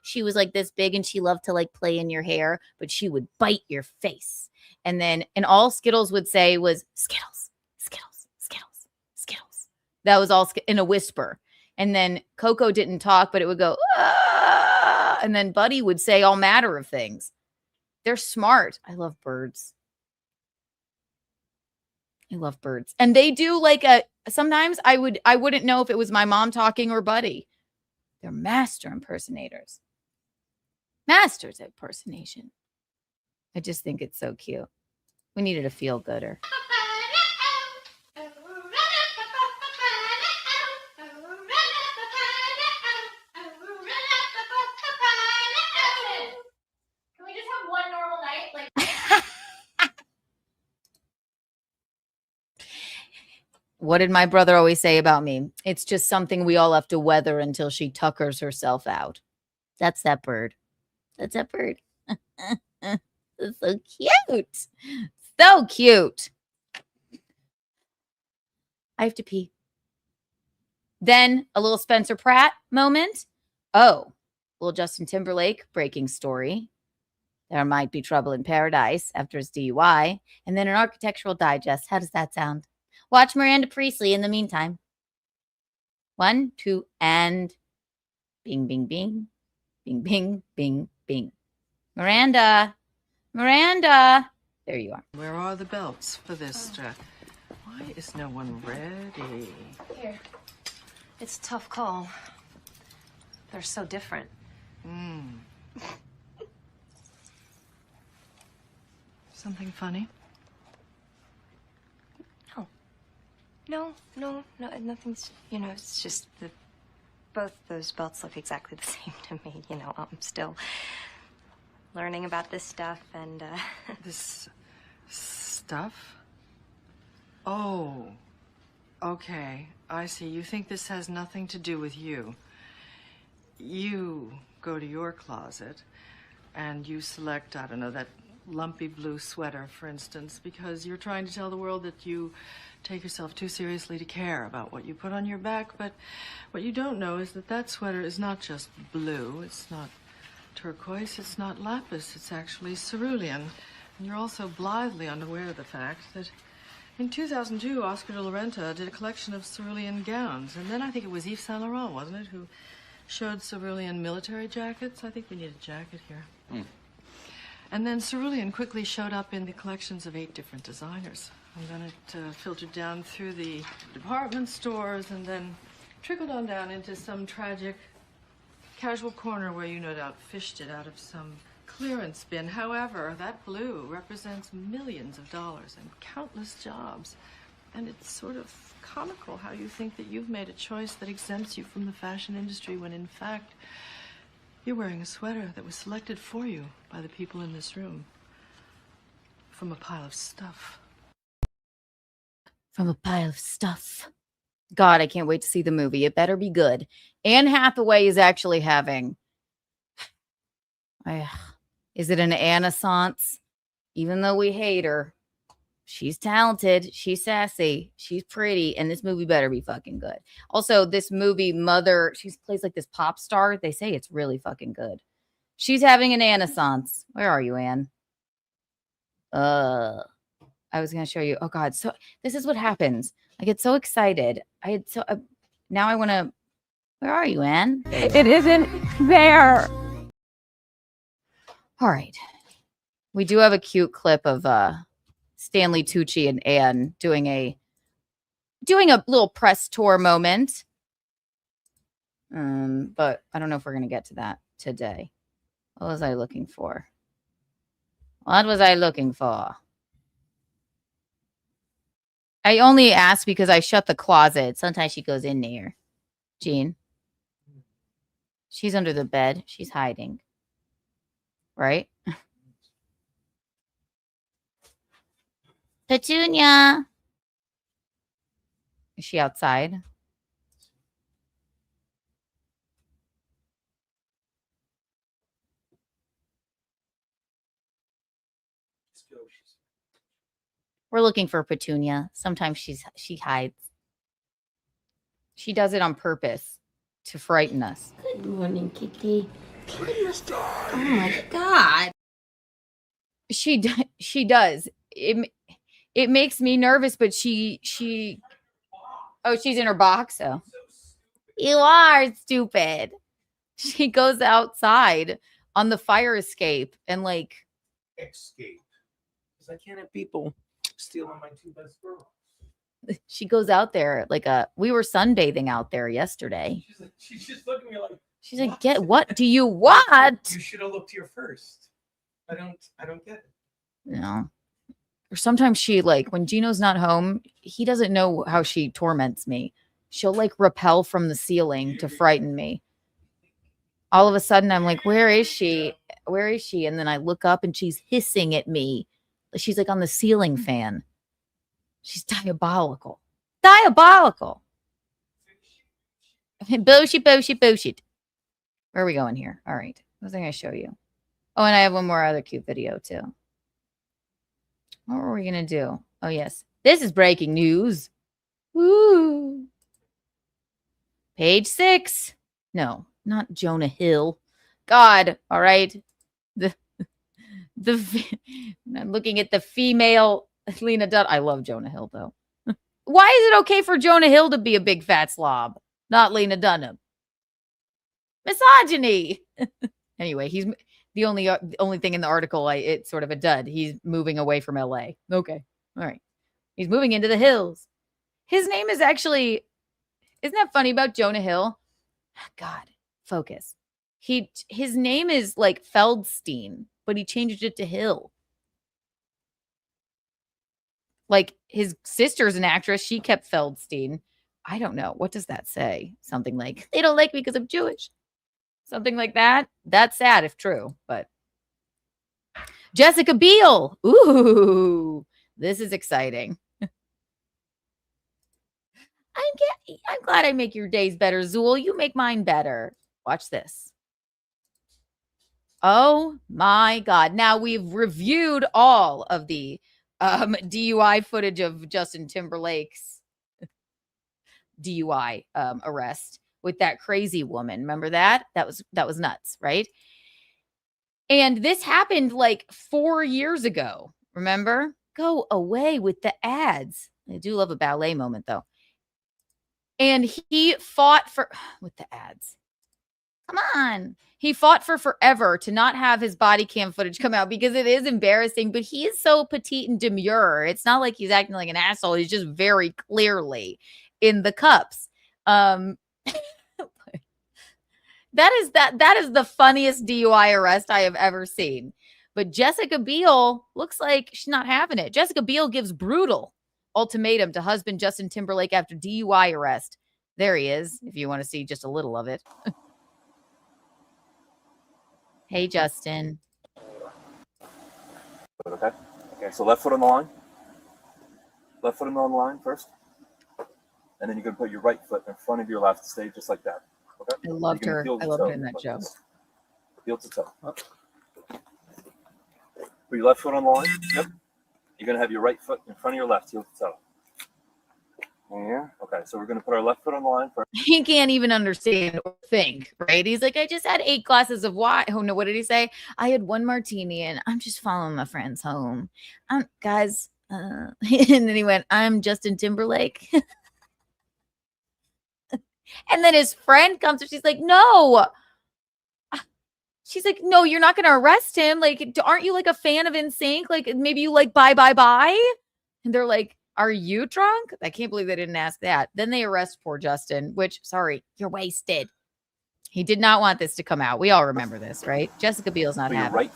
she was like this big, and she loved to like play in your hair, but she would bite your face. And all Skittles would say was Skittles, Skittles, Skittles, Skittles. That was all in a whisper. And then Coco didn't talk, but it would go, ah! And then Buddy would say all matter of things. They're smart. I love birds. I love birds. And they do like sometimes I wouldn't know if it was my mom talking or Buddy. They're master impersonators. Masters at impersonation. I just think it's so cute. We needed a feel gooder. Can we just have one normal night? Like What did my brother always say about me? It's just something we all have to weather until she tuckers herself out. That's that bird. That's that bird. It's so cute. So cute. I have to pee. Then a little Spencer Pratt moment. Oh, little Justin Timberlake breaking story. There might be trouble in paradise after his DUI. And then an architectural digest. How does that sound? Watch Miranda Priestley in the meantime. 1, 2, and bing, bing, bing. Bing, bing, bing, bing. Miranda. Miranda. There you are. Where are the belts for this dress? Why is no one ready? Here. It's a tough call. They're so different. Something funny? No, nothing's, it's just that both those belts look exactly the same to me. I'm still learning about this stuff and, This stuff? Oh, okay. I see. You think this has nothing to do with you. You go to your closet and you select, I don't know, that lumpy blue sweater, for instance, because you're trying to tell the world that you take yourself too seriously to care about what you put on your back. But what you don't know is that that sweater is not just blue. It's not turquoise. It's not lapis. It's actually cerulean. And you're also blithely unaware of the fact that in 2002, Oscar de la Renta did a collection of cerulean gowns. And then I think it was Yves Saint Laurent, wasn't it, who showed cerulean military jackets? I think we need a jacket here. And then cerulean quickly showed up in the collections of 8 different designers. And then it filtered down through the department stores and then trickled on down into some tragic casual corner where you no doubt fished it out of some clearance bin. However, that blue represents millions of dollars and countless jobs. And it's sort of comical how you think that you've made a choice that exempts you from the fashion industry when in fact you're wearing a sweater that was selected for you by the people in this room from a pile of stuff. From a pile of stuff. God, I can't wait to see the movie. It better be good. Anne Hathaway is actually having... Is it an Annaissance? Even though we hate her, she's talented, she's sassy, she's pretty, and this movie better be fucking good. Also, this movie, Mother, she plays like this pop star. They say it's really fucking good. She's having an Annaissance. Where are you, Anne? I was going to show you. Oh, God. So this is what happens. I get so excited. Now I want to... Where are you, Anne? It isn't there. All right. We do have a cute clip of Stanley Tucci and Anne doing a little press tour moment. But I don't know if we're going to get to that today. What was I looking for? What was I looking for? I only asked because I shut the closet. Sometimes she goes in there. Jean. She's under the bed. She's hiding. Right? Petunia. Is she outside? We're looking for Petunia. Sometimes she hides. She does it on purpose to frighten us. Good morning, Kiki. Oh my God. She does. It makes me nervous, but she oh, she's in her box. Oh, you are stupid. She goes outside on the fire escape and like Escape. Because I can't have people stealing my two best girls. she goes out there like we were sunbathing out there yesterday. She's just looking at me like, She's like, get what do you want? you should have looked here first. I don't get it. No. Or sometimes she like when Gino's not home, he doesn't know how she torments me. She'll like rappel from the ceiling to frighten me. All of a sudden I'm like, where is she? Where is she? And then I look up and she's hissing at me. She's like on the ceiling fan. She's diabolical. Diabolical. Bullshit. Where are we going here? All right. What was I going to show you? Oh, and I have one more other cute video too. What were we going to do? Oh, yes. This is breaking news. Woo. Page 6. No, not Jonah Hill. God. All right. I'm looking at the female Lena Dunham. I love Jonah Hill, though. Why is it okay for Jonah Hill to be a big fat slob, not Lena Dunham? Misogyny. Anyway, he's the only thing in the article. It's sort of a dud. He's moving away from LA. Okay. All right. He's moving into the hills. His name is actually, isn't that funny about Jonah Hill? God, focus. His name is like Feldstein, but he changed it to Hill. Like his sister's an actress. She kept Feldstein. I don't know. What does that say? Something like, they don't like me because I'm Jewish. Something like that. That's sad if true, but Jessica Biel. Ooh, this is exciting. I'm glad I make your days better, Zool. You make mine better. Watch this. Oh my God. Now we've reviewed all of the DUI footage of Justin Timberlake's DUI arrest with that crazy woman. Remember that? That was nuts, right? And this happened like 4 years ago. Remember? Go away with the ads. I do love a ballet moment though. And he fought for with the ads. Come on. He fought for forever to not have his body cam footage come out because it is embarrassing, but he is so petite and demure. It's not like he's acting like an asshole. He's just very clearly in the cups. That is the funniest DUI arrest I have ever seen. But Jessica Biel looks like she's not having it. Jessica Biel gives brutal ultimatum to husband Justin Timberlake after DUI arrest. There he is, if you want to see just a little of it. Hey, Justin. Okay. Okay, so left foot on the line. Left foot on the line first. And then you're going to put your right foot in front of your left. Stay just like that. Okay? I loved her. I loved her in that show. Heel to toe. Up. Put your left foot on the line. Yep. You're going to have your right foot in front of your left, heel to toe. Yeah. Okay, so we're going to put our left foot on the line first. He can't even understand or think, right? He's like, I just had 8 glasses of wine. Oh, no, what did he say? I had 1 martini and I'm just following my friends home. Guys. And then he went, I'm Justin Timberlake. And then his friend comes and she's like, no. She's like, no, you're not going to arrest him. Like, aren't you like a fan of NSYNC? Like, maybe you like Bye Bye Bye? And they're like, are you drunk? I can't believe they didn't ask that. Then they arrest poor Justin, which, sorry, you're wasted. He did not want this to come out. We all remember this, right? Jessica Biel's not happy. Right.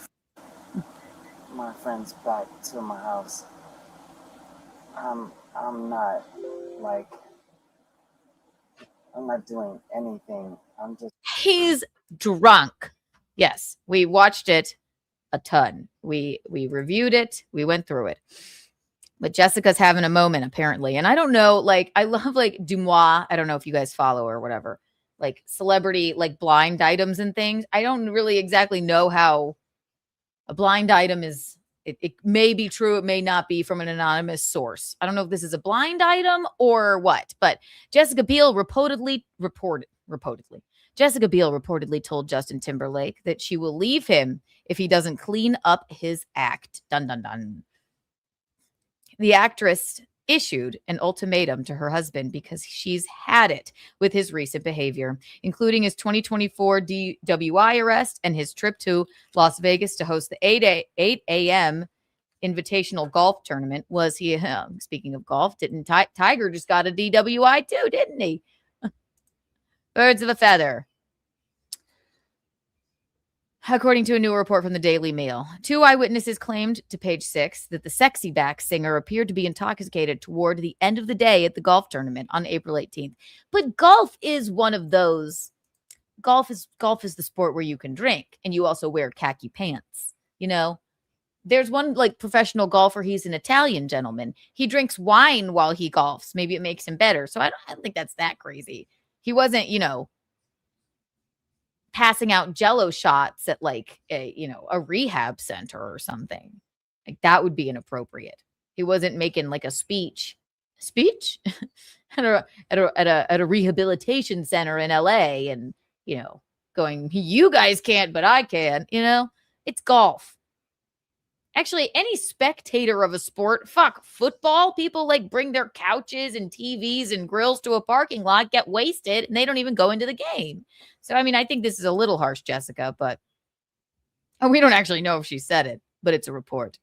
My friend's back to my house. I'm not doing anything. I'm just. He's drunk. Yes, we watched it a ton. We reviewed it. We went through it. But Jessica's having a moment apparently. And I don't know, like I love like Dumois. I don't know if you guys follow or whatever. Like celebrity like blind items and things. I don't really exactly know how a blind item is. It may be true. It may not be from an anonymous source. I don't know if this is a blind item or what, but Jessica Biel reportedly told Justin Timberlake that she will leave him if he doesn't clean up his act. Dun, dun, dun. The actress issued an ultimatum to her husband because she's had it with his recent behavior, including his 2024 DWI arrest and his trip to Las Vegas to host the 8 a.m. invitational golf tournament. Was he, speaking of golf, didn't Tiger just got a DWI too, didn't he? Birds of a feather. According to a new report from the Daily Mail, 2 eyewitnesses claimed to Page 6 that the sexy back singer appeared to be intoxicated toward the end of the day at the golf tournament on April 18th. But golf is one of those. Golf is the sport where you can drink and you also wear khaki pants. You know, there's one like professional golfer. He's an Italian gentleman. He drinks wine while he golfs. Maybe it makes him better. So I don't think that's that crazy. He wasn't, passing out Jello shots at like a rehab center or something. Like that would be inappropriate. He wasn't making like a speech at a rehabilitation center in LA and going, you guys can't, but I can. It's golf. Actually, any spectator of a sport, football, people like bring their couches and TVs and grills to a parking lot, get wasted, and they don't even go into the game. So, I mean, I think this is a little harsh, Jessica, but we don't actually know if she said it, but it's a report.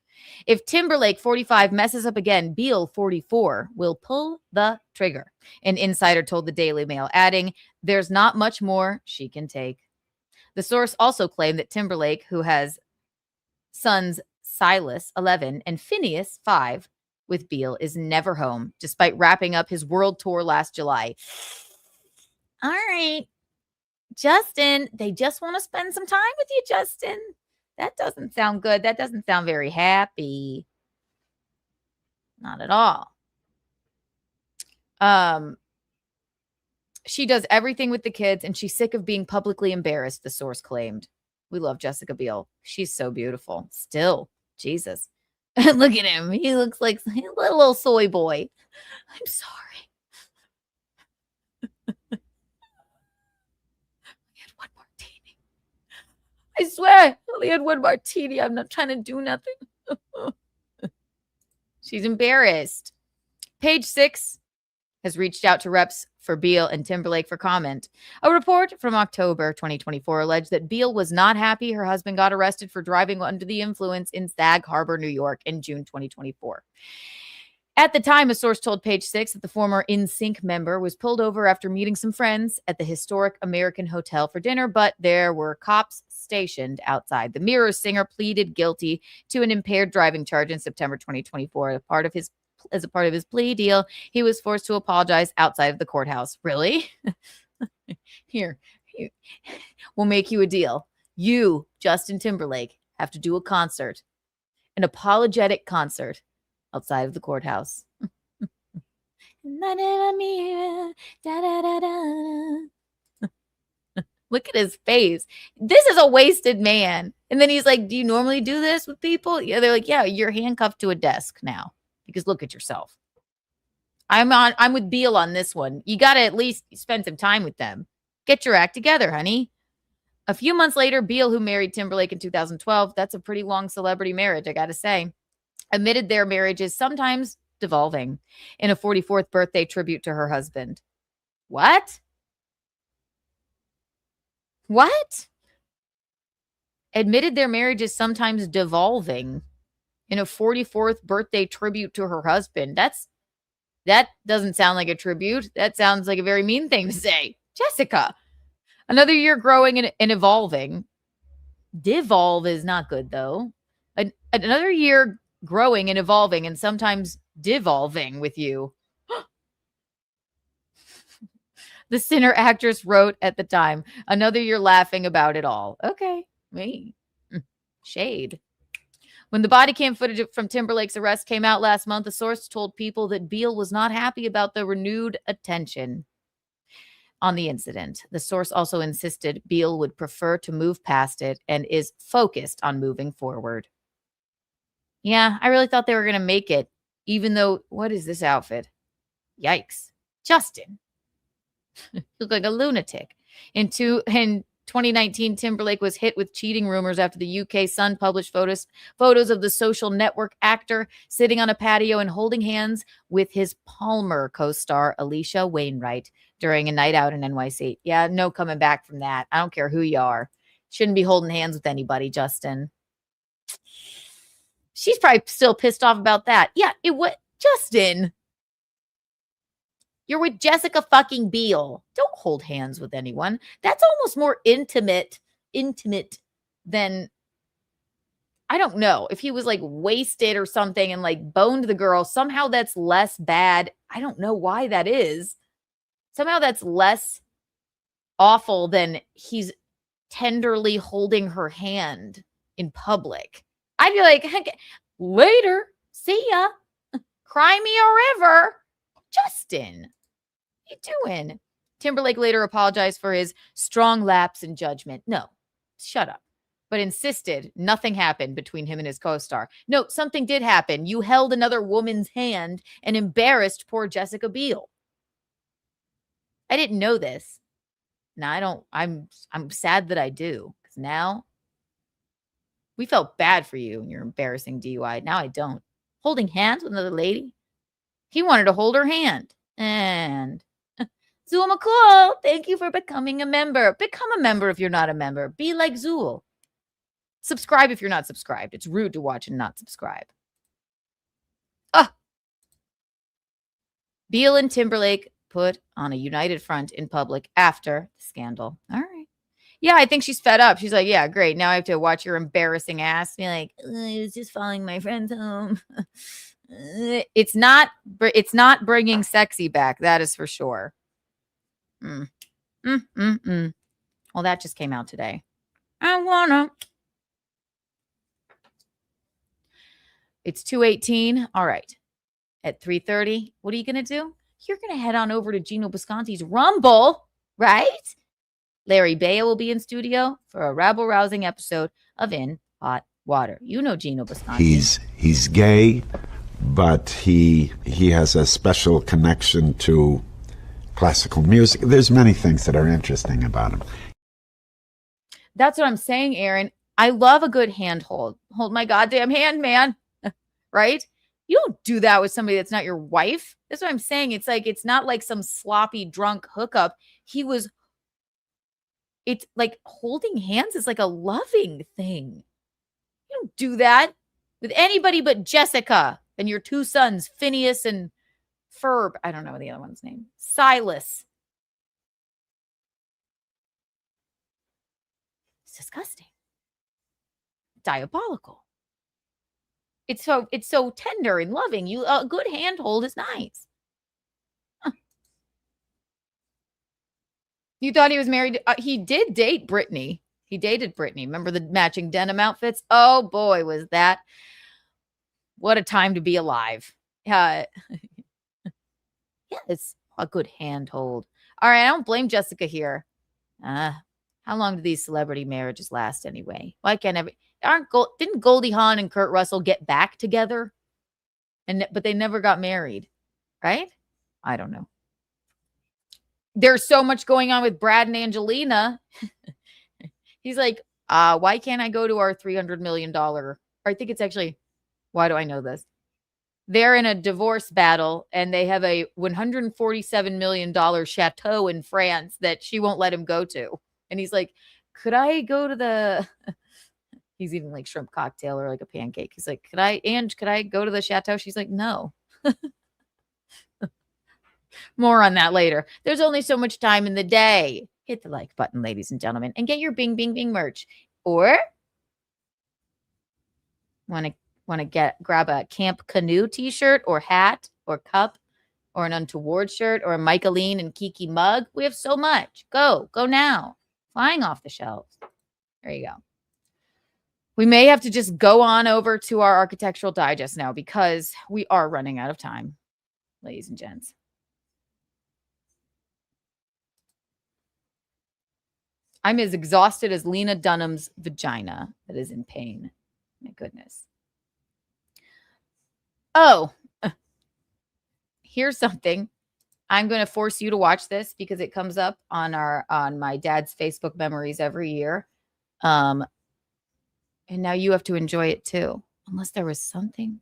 If Timberlake, 45, messes up again, Biel, 44, will pull the trigger, an insider told the Daily Mail, adding, there's not much more she can take. The source also claimed that Timberlake, who has sons Silas, 11, and Phineas, 5, with Biel, is never home, despite wrapping up his world tour last July. All right, Justin, they just want to spend some time with you, Justin. That doesn't sound good. That doesn't sound very happy. Not at all. She does everything with the kids, and she's sick of being publicly embarrassed, the source claimed. We love Jessica Biel. She's so beautiful. Still. Jesus. Look at him. He looks like a little soy boy. I'm sorry. I had one martini. I swear, I only had one martini. I'm not trying to do nothing. She's embarrassed. Page 6 has reached out to reps for Biel and Timberlake for comment. A report from October 2024 alleged that Biel was not happy her husband got arrested for driving under the influence in Sag Harbor, New York in June 2024. At the time, a source told Page 6 that the former NSYNC member was pulled over after meeting some friends at the historic American Hotel for dinner, but there were cops stationed outside. The Mirrors singer pleaded guilty to an impaired driving charge in September 2024 as a part of his plea deal. He was forced to apologize outside of the courthouse. Really? Here, we'll make you a deal. You, Justin Timberlake, have to do a concert, an apologetic concert outside of the courthouse. Look at his face. This is a wasted man. And then he's like, do you normally do this with people? Yeah, they're like, yeah, you're handcuffed to a desk now. Because look at yourself. I'm with Biel on this one. You got to at least spend some time with them. Get your act together, honey. A few months later, Biel, who married Timberlake in 2012, that's a pretty long celebrity marriage, I got to say, admitted their marriage is sometimes devolving in a 44th birthday tribute to her husband. What? What? Admitted their marriage is sometimes devolving in a 44th birthday tribute to her husband. That doesn't sound like a tribute. That sounds like a very mean thing to say. Jessica, another year growing and evolving. Devolve is not good, though. Another year growing and evolving and sometimes devolving with you. The Sinner actress wrote at the time, another year laughing about it all. Okay, me. Shade. When the body cam footage from Timberlake's arrest came out last month, a source told People that Beale was not happy about the renewed attention on the incident. The source also insisted Beale would prefer to move past it and is focused on moving forward. Yeah, I really thought they were going to make it, even though, what is this outfit? Yikes. Justin. You look like a lunatic. In 2019, Timberlake was hit with cheating rumors after the UK Sun published photos of the social network actor sitting on a patio and holding hands with his Palmer co-star Alicia Wainwright during a night out in NYC. Yeah, no coming back from that. I don't care who you are. Shouldn't be holding hands with anybody, Justin. She's probably still pissed off about that. Yeah, Justin. You're with Jessica fucking Biel. Don't hold hands with anyone. That's almost more intimate than, I don't know. If he was like wasted or something and like boned the girl, somehow that's less bad. I don't know why that is. Somehow that's less awful than he's tenderly holding her hand in public. I'd be like, heck, later, see ya. Cry me a river. Justin, what you doing? Timberlake later apologized for his strong lapse in judgment. No, shut up. But insisted nothing happened between him and his co-star. No, something did happen. You held another woman's hand and embarrassed poor Jessica Biel. I didn't know this. Now I don't. I'm sad that I do, because now we felt bad for you and your embarrassing DUI. Now I don't. Holding hands with another lady. He wanted to hold her hand. And Zool McCool, thank you for becoming a member. Become a member if you're not a member. Be like Zool. Subscribe if you're not subscribed. It's rude to watch and not subscribe. Beale and Timberlake put on a united front in public after the scandal. All right. Yeah, I think she's fed up. She's like, yeah, great. Now I have to watch your embarrassing ass. Be like, I was just following my friends home. It's not bringing sexy back. That is for sure. Well, that just came out today. It's 2:18. All right. At 3:30, what are you going to do? You're going to head on over to Gino Bisconti's Rumble, right? Larry Baya will be in studio for a rabble-rousing episode of In Hot Water. You know Gino Bisconti. He's gay, but he has a special connection to classical music. There's many things that are interesting about him. That's what I'm saying, Aaron. I love a good handhold. Hold my goddamn hand, man. Right? You don't do that with somebody that's not your wife. That's what I'm saying. It's like, it's not like some sloppy drunk hookup. It's like holding hands is like a loving thing. You don't do that with anybody but Jessica and your two sons, Phineas and Ferb. I don't know the other one's name. Silas. It's disgusting. Diabolical. It's so tender and loving. A good handhold is nice. Huh. You thought he was married? He did date Britney. He dated Britney. Remember the matching denim outfits? Oh boy, was that what a time to be alive. Yeah, it's a good handhold. All right, I don't blame Jessica here. How long do these celebrity marriages last anyway? Why can't didn't Goldie Hawn and Kurt Russell get back together? But they never got married, right? I don't know. There's so much going on with Brad and Angelina. He's like, why can't I go to our $300 million? Or I think it's actually, why do I know this? They're in a divorce battle and they have a $147 million chateau in France that she won't let him go to. And he's like, could I go to the... He's eating like shrimp cocktail or like a pancake. He's like, could I go to the chateau? She's like, no. More on that later. There's only so much time in the day. Hit the like button, ladies and gentlemen, and get your Bing Bing Bing merch. Or want to grab a Camp Canoe t-shirt or hat or cup. or an Untoward shirt or a Michaeline and Kiki mug. We have so much. Go now. Flying off the shelves. There you go. We may have to just go on over to our Architectural Digest now because we are running out of time, ladies and gents. I'm as exhausted as Lena Dunham's vagina that is in pain. My goodness. Oh, here's something. I'm going to force you to watch this because it comes up on my dad's Facebook memories every year. And now you have to enjoy it too, unless there was something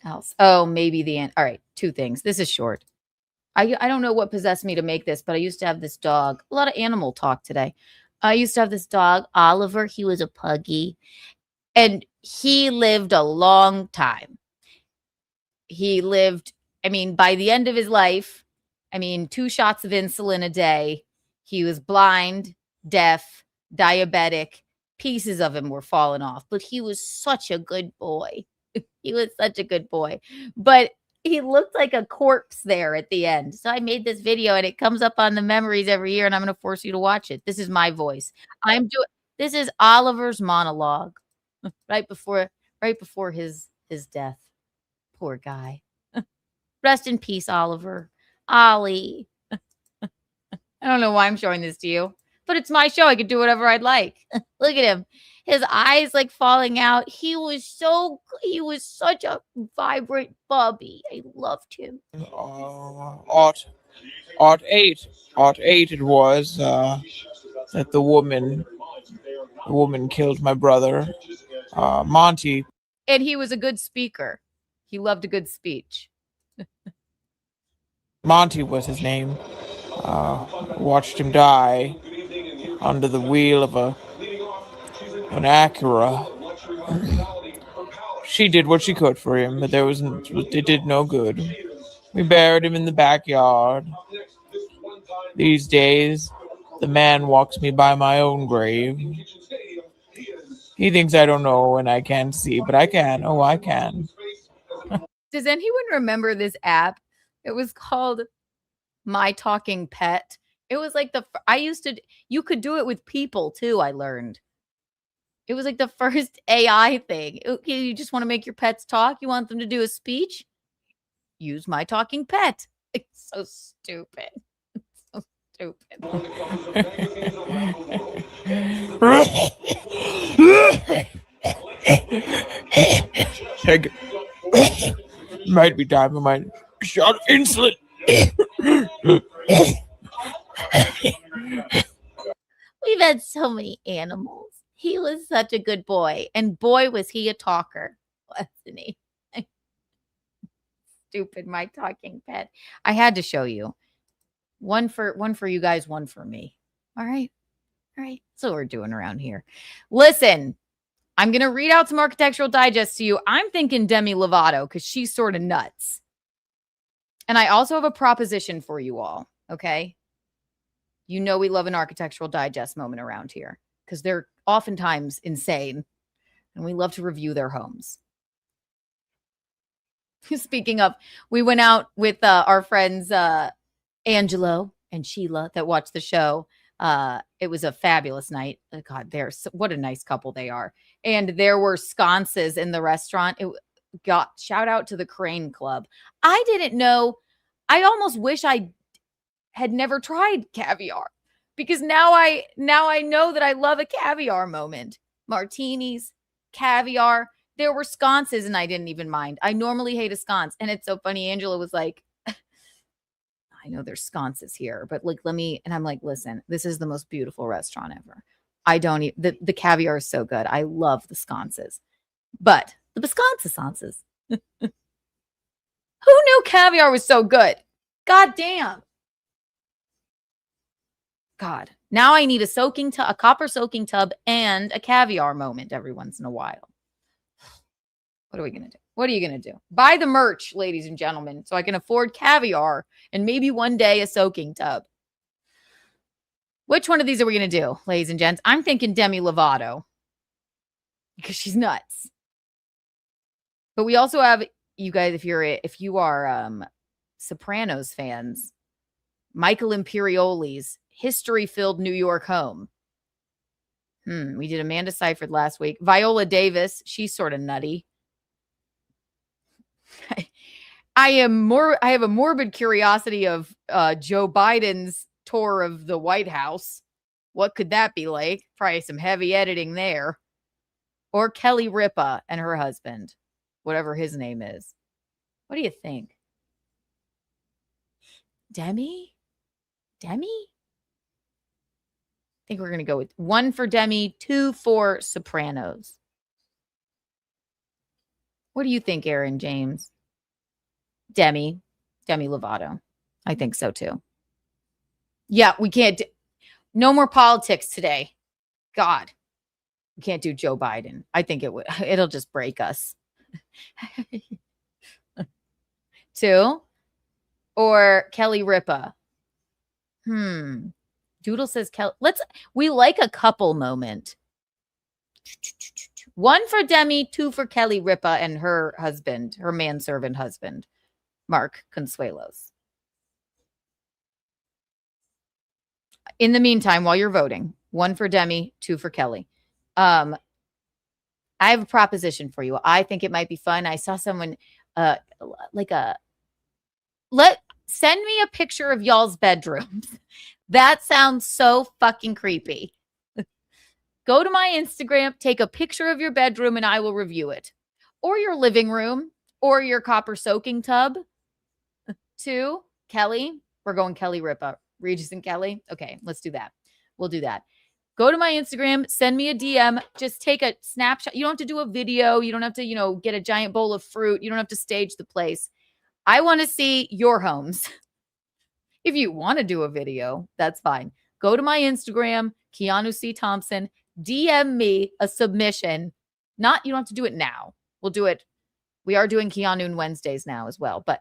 else. Oh, maybe the end. All right, two things. This is short. I don't know what possessed me to make this, but I used to have this dog. A lot of animal talk today. I used to have this dog, Oliver. He was a puggy, and he lived a long time. He lived, by the end of his life, 2 shots of insulin a day. He was blind, deaf, diabetic. Pieces of him were falling off, but he was such a good boy. He was such a good boy. But he looked like a corpse there at the end. So I made this video and it comes up on the memories every year, and I'm going to force you to watch it. This is my voice. This is Oliver's monologue right before his death. Poor guy. Rest in peace, Oliver. Ollie. I don't know why I'm showing this to you, but it's my show. I could do whatever I'd like. Look at him. His eyes like falling out. He was such a vibrant bubby. I loved him. Ought 8 it was that the woman killed my brother, Monty. And he was a good speaker. He loved a good speech. Monty was his name. Watched him die under the wheel of an Acura. She did what she could for him, but it did no good. We buried him in the backyard. These days, the man walks me by my own grave. He thinks I don't know and I can't see, but I can. Oh, I can. Does anyone remember this app? It was called My Talking Pet. It was like you could do it with people too, I learned. It was like the first AI thing. You just want to make your pets talk? You want them to do a speech? Use My Talking Pet. It's so stupid. It's so stupid. Might be time for my shot of insulin. We've had so many animals. He was such a good boy. And boy, was he a talker, wasn't he? Stupid My Talking Pet. I had to show you. One for you guys, one for me. All right. That's what we're doing around here. Listen, I'm going to read out some Architectural Digest to you. I'm thinking Demi Lovato because she's sort of nuts. And I also have a proposition for you all, okay? You know we love an Architectural Digest moment around here because they're oftentimes insane, and we love to review their homes. Speaking of, we went out with our friends Angelo and Sheila that watched the show. It was a fabulous night. Oh, God, what a nice couple they are. And there were sconces in the restaurant. Shout out to the Crane Club. I didn't know. I almost wish I had never tried caviar because now I know that I love a caviar moment. Martinis, caviar. There were sconces and I didn't even mind. I normally hate a sconce. And it's so funny. Angela was like, I know there's sconces here, but like, and I'm like, listen, this is the most beautiful restaurant ever. The caviar is so good. I love the sconces, but the sconces. Who knew caviar was so good? God damn. God. Now I need a copper soaking tub and a caviar moment every once in a while. What are we going to do? What are you going to do? Buy the merch, ladies and gentlemen, so I can afford caviar and maybe one day a soaking tub. Which one of these are we going to do, ladies and gents? I'm thinking Demi Lovato because she's nuts. But we also have, you guys, if you are Sopranos fans. Michael Imperioli's history-filled New York home. We did Amanda Seyfried last week. Viola Davis, she's sort of nutty. I have a morbid curiosity of Joe Biden's tour of the White House. What could that be like? Probably some heavy editing there. Or Kelly Ripa and her husband, whatever his name is. What do you think? Demi? I think we're going to go with 1 for Demi, 2 for Sopranos. What do you think, Aaron James? Demi Lovato. I think so too. Yeah, we can't. No more politics today. God, we can't do Joe Biden. I think it'll just break us. 2 or Kelly Ripa. Doodle says we like a couple moment. 1 for Demi, 2 for Kelly Ripa and her husband, her manservant husband, Mark Consuelos. In the meantime, while you're voting, 1 for Demi, 2 for Kelly. I have a proposition for you. I think it might be fun. I saw someone send me a picture of y'all's bedrooms. That sounds so fucking creepy. Go to my Instagram, take a picture of your bedroom, and I will review it. Or your living room, or your copper soaking tub. 2, Kelly. We're going Kelly Ripa. Regis and Kelly. Okay, let's do that. We'll do that. Go to my Instagram, send me a DM, just take a snapshot. You don't have to do a video. You don't have to, get a giant bowl of fruit. You don't have to stage the place. I want to see your homes. If you want to do a video, that's fine. Go to my Instagram, Keanu C. Thompson, DM me a submission. You don't have to do it now. We'll do it. We are doing KeaNOON Wednesdays now as well, but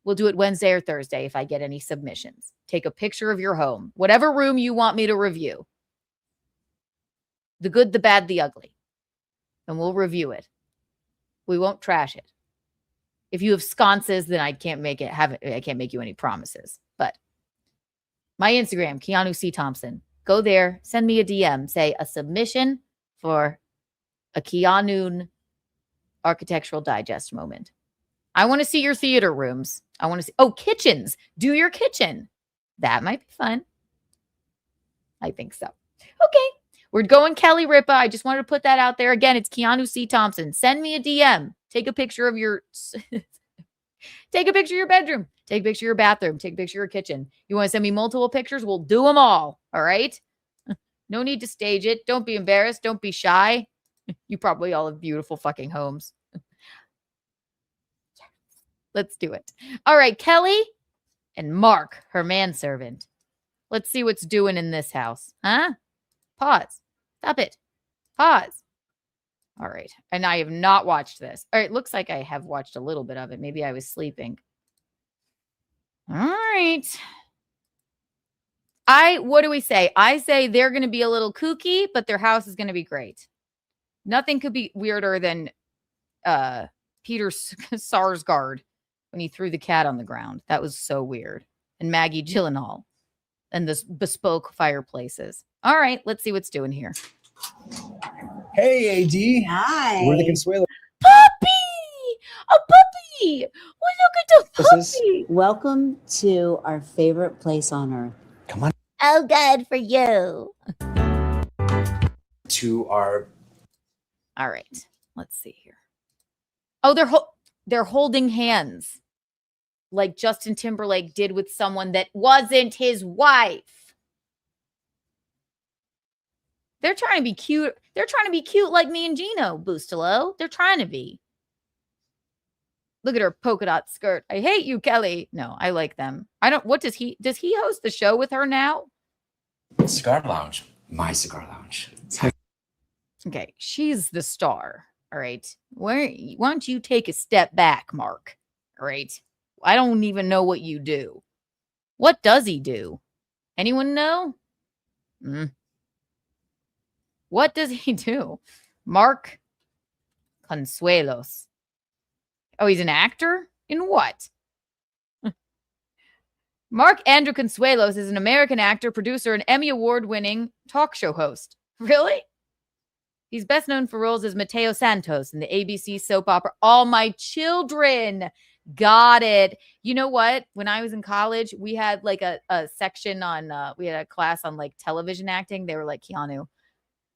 we'll do it Wednesday or Thursday if I get any submissions. Take a picture of your home, whatever room you want me to review. The good, the bad, the ugly. And we'll review it. We won't trash it. If you have sconces, then I can't make you any promises. But my Instagram, Keanu C. Thompson. Go there, send me a DM, say a submission for a KeaNOON Architectural Digest moment. I want to see your theater rooms. I want to see, kitchens. Do your kitchen. That might be fun. I think so. Okay. We're going Kelly Ripa. I just wanted to put that out there. Again, it's Keanu C. Thompson. Send me a DM. Take a picture of your bedroom. Take a picture of your bathroom. Take a picture of your kitchen. You want to send me multiple pictures? We'll do them all. All right. No need to stage it. Don't be embarrassed. Don't be shy. You probably all have beautiful fucking homes. Let's do it. All right. Kelly and Mark, her manservant. Let's see what's doing in this house. Huh? Pause. Stop it. Pause. All right. And I have not watched this. All right. Looks like I have watched a little bit of it. Maybe I was sleeping. All right. What do we say? I say they're going to be a little kooky, but their house is going to be great. Nothing could be weirder than Peter Sarsgaard when he threw the cat on the ground. That was so weird. And Maggie Gyllenhaal and the bespoke fireplaces. All right. Let's see what's doing here. Hey, AD. Hi. We're the Consuelo. Puppy! A puppy! Oh, look at the puppy! Welcome to our favorite place on earth. Come on. Oh, good for you. To our... All right. Let's see here. Oh, they're holding hands. Like Justin Timberlake did with someone that wasn't his wife. They're trying to be cute. They're trying to be cute like me and Gino Bustelo. They're trying to be. Look at her polka dot skirt. I hate you, Kelly. No, I like them. Does he host the show with her now? Cigar Lounge. My Cigar Lounge. Okay, she's the star. All right. Why don't you take a step back, Mark? All right. I don't even know what you do. What does he do? Anyone know? What does he do? Mark Consuelos. Oh, he's an actor? In what? Mark Andrew Consuelos is an American actor, producer, and Emmy Award-winning talk show host. Really? He's best known for roles as Mateo Santos in the ABC soap opera All My Children. Got it. You know what? When I was in college, we had like a section on, we had a class on like television acting. They were like, Keanu,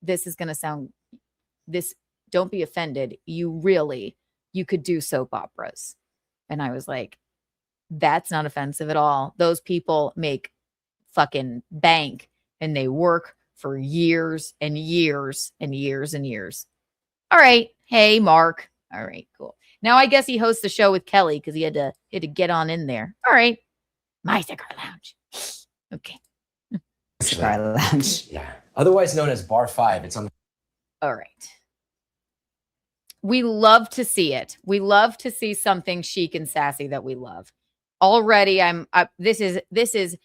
this is going to sound, don't be offended. You could do soap operas. And I was like, that's not offensive at all. Those people make fucking bank and they work for years and years and years and years. All right. Hey, Mark. All right, cool. Now I guess he hosts the show with Kelly because he had to get on in there. All right. My Cigar Lounge. Okay. Cigar Lounge. Yeah. Otherwise known as Bar 5. It's on. All right. We love to see it. We love to see something chic and sassy that we love. Already, this is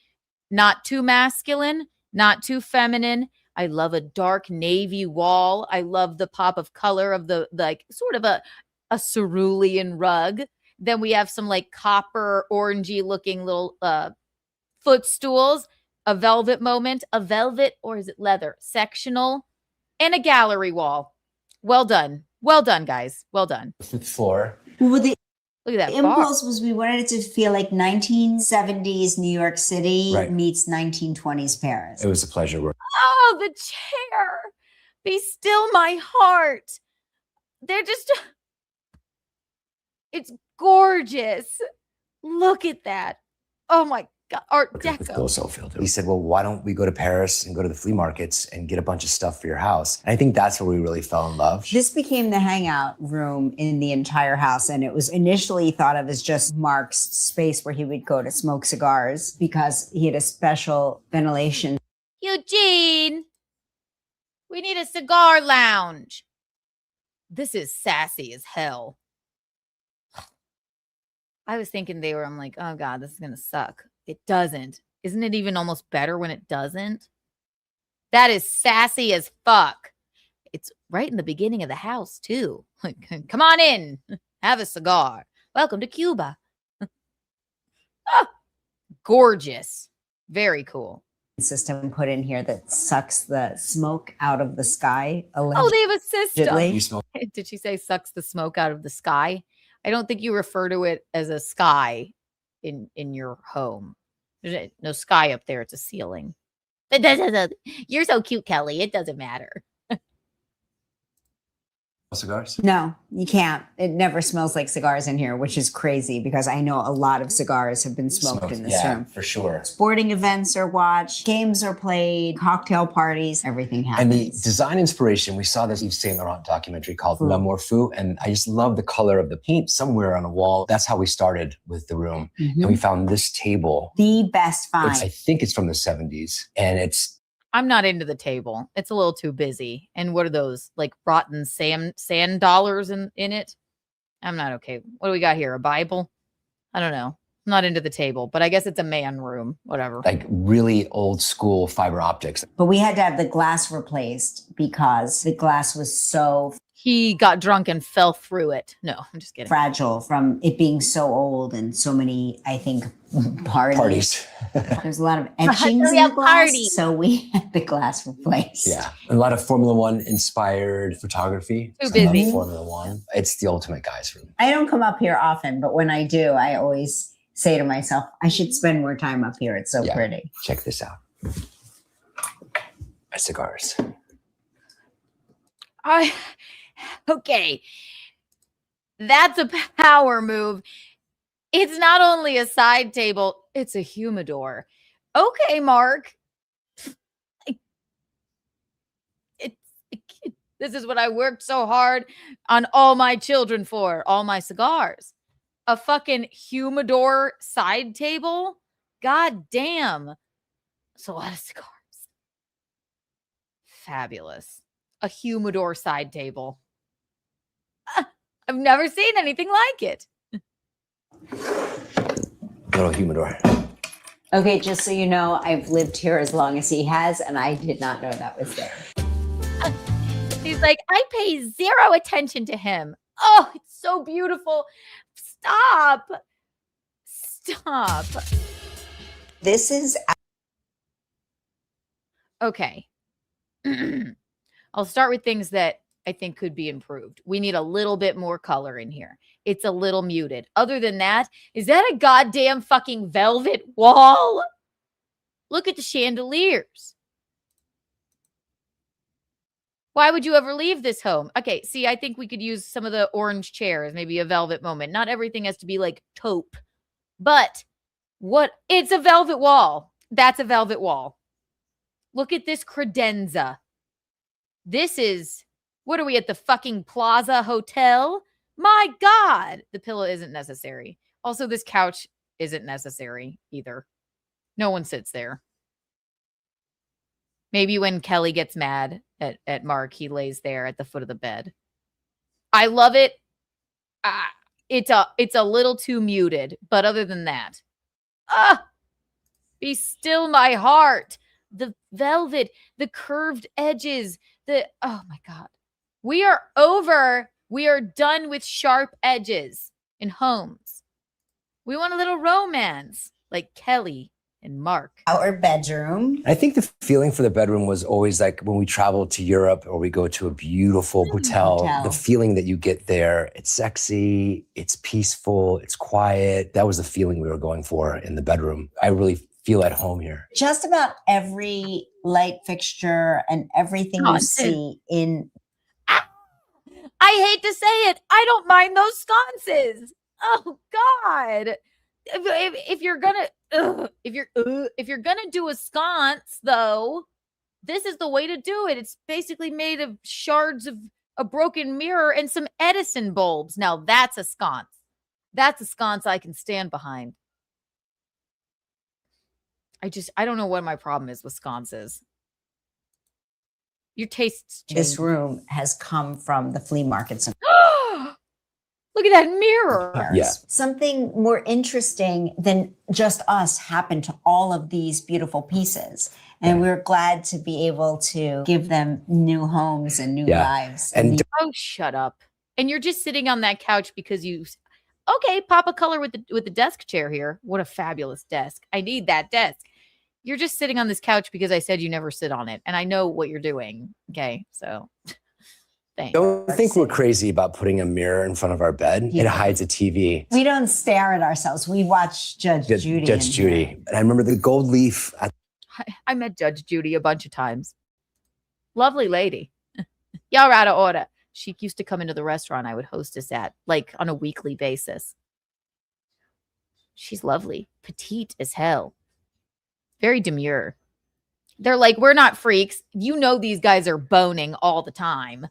not too masculine, not too feminine. I love a dark navy wall. I love the pop of color of the like sort of a cerulean rug. Then we have some like copper orangey looking little footstools, a velvet moment, a velvet, or is it leather sectional, and a gallery wall. Well done. Well done, guys. Well done. Fifth floor. Well, the Look at that impulse was we wanted it to feel like 1970s New York City meets 1920s Paris. It was a pleasure. Oh, the chair. Be still my heart. They're just, it's gorgeous. Look at that. Oh my God. Art Deco. He said, well, why don't we go to Paris and go to the flea markets and get a bunch of stuff for your house? And I think that's where we really fell in love. This became the hangout room in the entire house. And it was initially thought of as just Mark's space where he would go to smoke cigars because he had a special ventilation. Eugene, we need a cigar lounge. This is sassy as hell. I was thinking I'm like, oh God, this is going to suck. It doesn't. Isn't it even almost better when it doesn't? That is sassy as fuck. It's right in the beginning of the house, too. Like, come on in. Have a cigar. Welcome to Cuba. Oh, gorgeous. Very cool. System put in here that sucks the smoke out of the sky. Oh, they have a system. Allegedly. Did she say sucks the smoke out of the sky? I don't think you refer to it as a sky in your home. There's no sky up there. It's a ceiling. You're so cute, Kelly. It doesn't matter. Cigars? No, you can't. It never smells like cigars in here, which is crazy because I know a lot of cigars have been smoked in this room. For sure. Sporting events are watched, games are played, cocktail parties, everything happens. And the design inspiration, we saw this Yves Saint Laurent documentary called L'Amour Fou, and I just love the color of the paint somewhere on a wall. That's how we started with the room. And we found this table. The best find. I think it's from the 70s, and I'm not into the table. It's a little too busy. And what are those like rotten sand dollars in it? I'm not okay. What do we got here? A Bible? I don't know. I'm not into the table, but I guess it's a man room, whatever. Like really old school fiber optics. But we had to have the glass replaced because the glass was so... He got drunk and fell through it. No, I'm just kidding. Fragile from it being so old and so many, I think, parties. There's a lot of etchings in the glass, so we had the glass replaced. Yeah, a lot of Formula One inspired photography. Too busy. Formula One. It's the ultimate guy's room. I don't come up here often, but when I do, I always say to myself, I should spend more time up here. It's so pretty. Check this out. My cigars. Okay. That's a power move. It's not only a side table, it's a humidor. Okay, Mark. This is what I worked so hard on All My Children for, all my cigars. A fucking humidor side table? God damn. It's a lot of cigars. Fabulous. A humidor side table. I've never seen anything like it. Little humidor. Okay, just so you know, I've lived here as long as he has, and I did not know that was there. He's like, I pay zero attention to him. Oh, it's so beautiful. Stop. This is Okay. I'll start with things that I think could be improved. We need a little bit more color in here. It's a little muted. Other than that, is that a goddamn fucking velvet wall? Look at the chandeliers. Why would you ever leave this home? Okay, see, I think we could use some of the orange chairs, maybe a velvet moment. Not everything has to be like taupe. But what? It's a velvet wall. That's a velvet wall. Look at this credenza. This is, what are we at the fucking Plaza Hotel? My God. The pillow isn't necessary. Also, this couch isn't necessary either. No one sits there. Maybe when Kelly gets mad at Mark, he lays there at the foot of the bed. I love it. It's a little too muted, but other than that, be still my heart. The velvet, the curved edges, oh my God. We are over. We are done with sharp edges in homes. We want a little romance like Kelly and Mark. our bedroom. I think the feeling for the bedroom was always like when we travel to Europe or we go to a beautiful hotel, the feeling that you get there, it's sexy, it's peaceful, it's quiet. That was the feeling we were going for in the bedroom. I really feel at home here. Just about every light fixture and everything you see in. I hate to say it. I don't mind those sconces. Oh God. If you're gonna if you're gonna do a sconce though, this is the way to do it. It's basically made of shards of a broken mirror and some Edison bulbs. Now that's a sconce. That's a sconce I can stand behind. I don't know what my problem is with sconces. Your tastes change. This room has come from the flea markets. Look at that mirror. Yeah. Something more interesting than just us happened to all of these beautiful pieces. And we're glad to be able to give them new homes and new lives. And oh, shut up. And you're just sitting on that couch because okay, pop a color with the desk chair here. What a fabulous desk. I need that desk. You're just sitting on this couch because I said you never sit on it. And I know what you're doing. Okay, so thanks. Don't think we're crazy about putting a mirror in front of our bed. It hides a TV. We don't stare at ourselves. We watch Judge Judy. Judge Judy. And I remember the gold leaf. I met Judge Judy a bunch of times. Lovely lady. Y'all out of order. She used to come into the restaurant I would hostess at, like on a weekly basis. She's lovely. Petite as hell. Very demure. They're like, we're not freaks. You know these guys are boning all the time.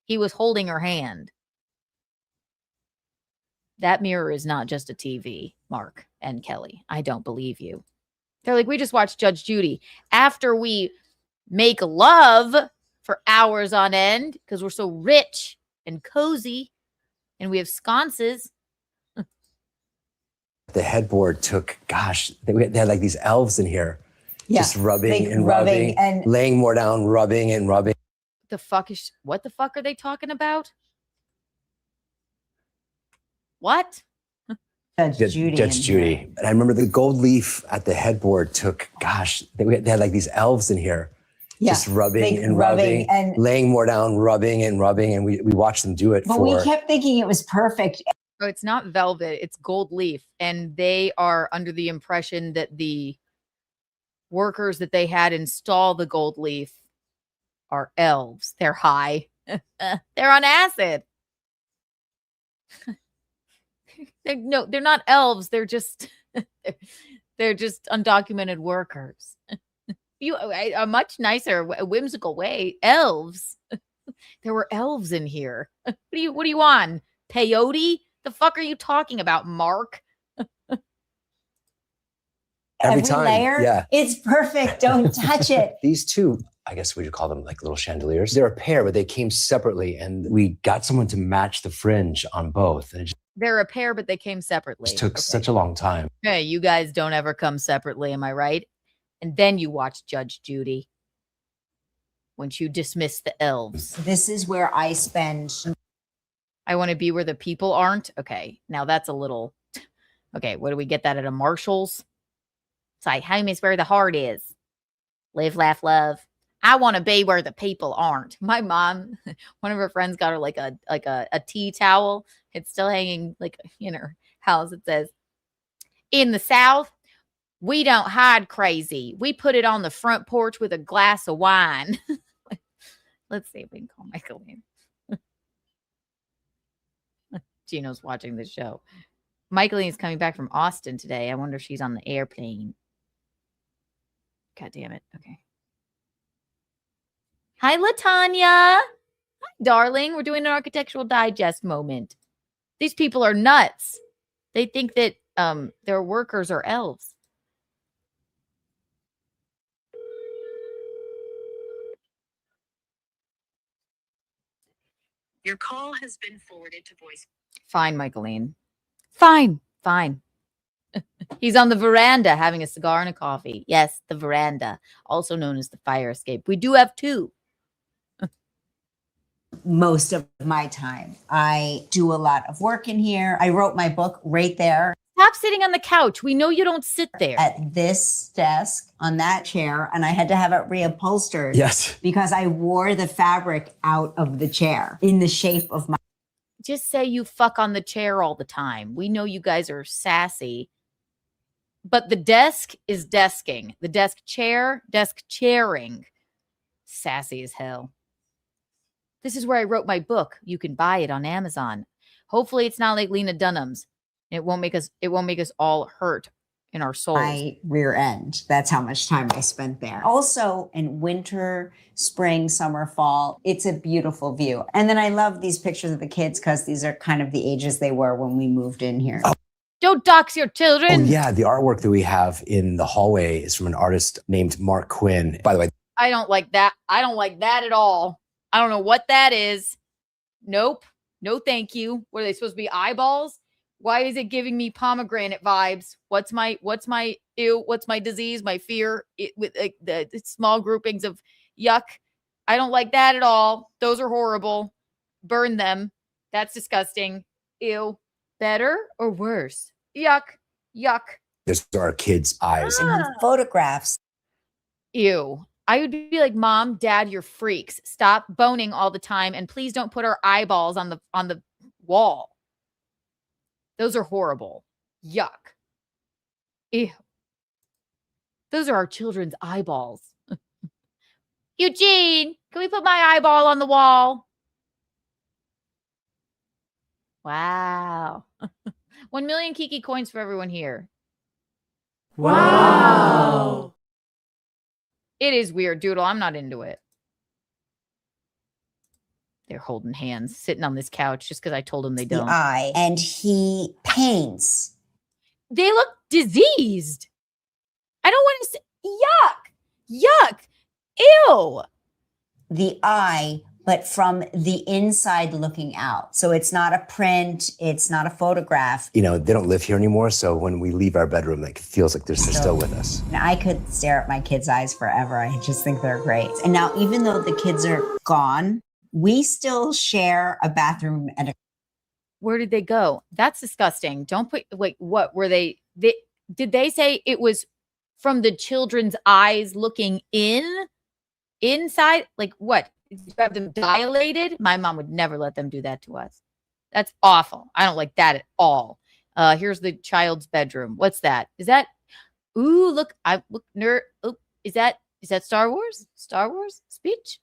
He was holding her hand. That mirror is not just a TV, Mark and Kelly. I don't believe you. They're like, we just watched Judge Judy. After we make love for hours on end, because we're so rich and cozy, and we have sconces. The headboard took, gosh, they had like these elves in here. Yeah. Just rubbing and rubbing rubbing, and laying more down, rubbing and rubbing. What the fuck are they talking about? What? Judge Judy. Judge Judy. And I remember the gold leaf at the headboard took, gosh, they had like these elves in here. Yeah. Just rubbing and rubbing, and laying more down, rubbing and rubbing. And we watched them do it but we kept thinking it was perfect. Oh, it's not velvet, it's gold leaf. And they are under the impression that the workers that they had install the gold leaf are elves. They're high. They're on acid. They're not elves. They're just they're just undocumented workers. A much nicer, whimsical way. Elves. There were elves in here. What do you want? Peyote? The fuck are you talking about, Mark? Every time, layer, yeah. It's perfect. Don't touch it. These two, I guess we could call them like little chandeliers. They're a pair, but they came separately. And we got someone to match the fringe on both. And it They're a pair, but they came separately. just took such a long time. Hey, you guys don't ever come separately, am I right? And then you watch Judge Judy. Once you dismiss the elves. This is where I spend. I want to be where the people aren't. Okay, now that's a little. Okay, what do we get that at a Marshall's? It's like home is where the heart is. Live, laugh, love. I want to be where the people aren't. My mom, one of her friends got her like a tea towel. It's still hanging like in her house. It says, in the South, we don't hide crazy. We put it on the front porch with a glass of wine. Let's see if we can call Michaeline. Gino's watching the show. Michaeline is coming back from Austin today. I wonder if she's on the airplane. God damn it. Okay. Hi, LaTanya. Hi, darling. We're doing an Architectural Digest moment. These people are nuts. They think that their workers are elves. Your call has been forwarded to voice. Fine, Michaeline. Fine. He's on the veranda having a cigar and a coffee. Yes, the veranda, also known as the fire escape. We do have two. Most of my time, I do a lot of work in here. I wrote my book right there. Stop sitting on the couch. We know you don't sit there. At this desk, on that chair, and I had to have it reupholstered. Yes. Because I wore the fabric out of the chair in the shape of my. Just say you fuck on the chair all the time. We know you guys are sassy. But the desk is desking. The desk chairing. Sassy as hell. This is where I wrote my book. You can buy it on Amazon. Hopefully it's not like Lena Dunham's. It won't make us all hurt in our souls. My rear end. That's how much time I spent there. Also in winter, spring, summer, fall, it's a beautiful view. And then I love these pictures of the kids because these are kind of the ages they were when we moved in here. Oh. Don't dox your children. Oh, yeah. The artwork that we have in the hallway is from an artist named Mark Quinn. By the way, I don't like that. I don't like that at all. I don't know what that is. Nope. No, thank you. What are they supposed to be? Eyeballs? Why is it giving me pomegranate vibes? What's my ew? What's my disease? My fear with the small groupings of yuck. I don't like that at all. Those are horrible. Burn them. That's disgusting. Ew. Better or worse? Yuck. those are our kids' eyes. And photographs. Ew. I would be like, Mom, Dad, you're freaks. Stop boning all the time, and please don't put our eyeballs on the wall. Those are horrible. Yuck. Ew. Those are our children's eyeballs. Eugene, can we put my eyeball on the wall? Wow. 1 million Kiki coins for everyone here. Wow. It is weird, Doodle. I'm not into it. They're holding hands, sitting on this couch just because I told them they don't. The eye, and he paints. They look diseased. I don't want to say, yuck, ew. The eye, but from the inside looking out. So it's not a print, it's not a photograph. You know, they don't live here anymore, so when we leave our bedroom, like, it feels like they're still with us. And I could stare at my kids' eyes forever. I just think they're great. And now, even though the kids are gone, we still share a bathroom and a. Where did they go? That's disgusting. Don't put, wait, what were they did they say it was from the children's eyes looking inside? Like what? Did you have them dilated? My mom would never let them do that to us. That's awful. I don't like that at all. Here's the child's bedroom. What's that? Is that, ooh, look, nerd. Oh, is that Star Wars? Star Wars speech?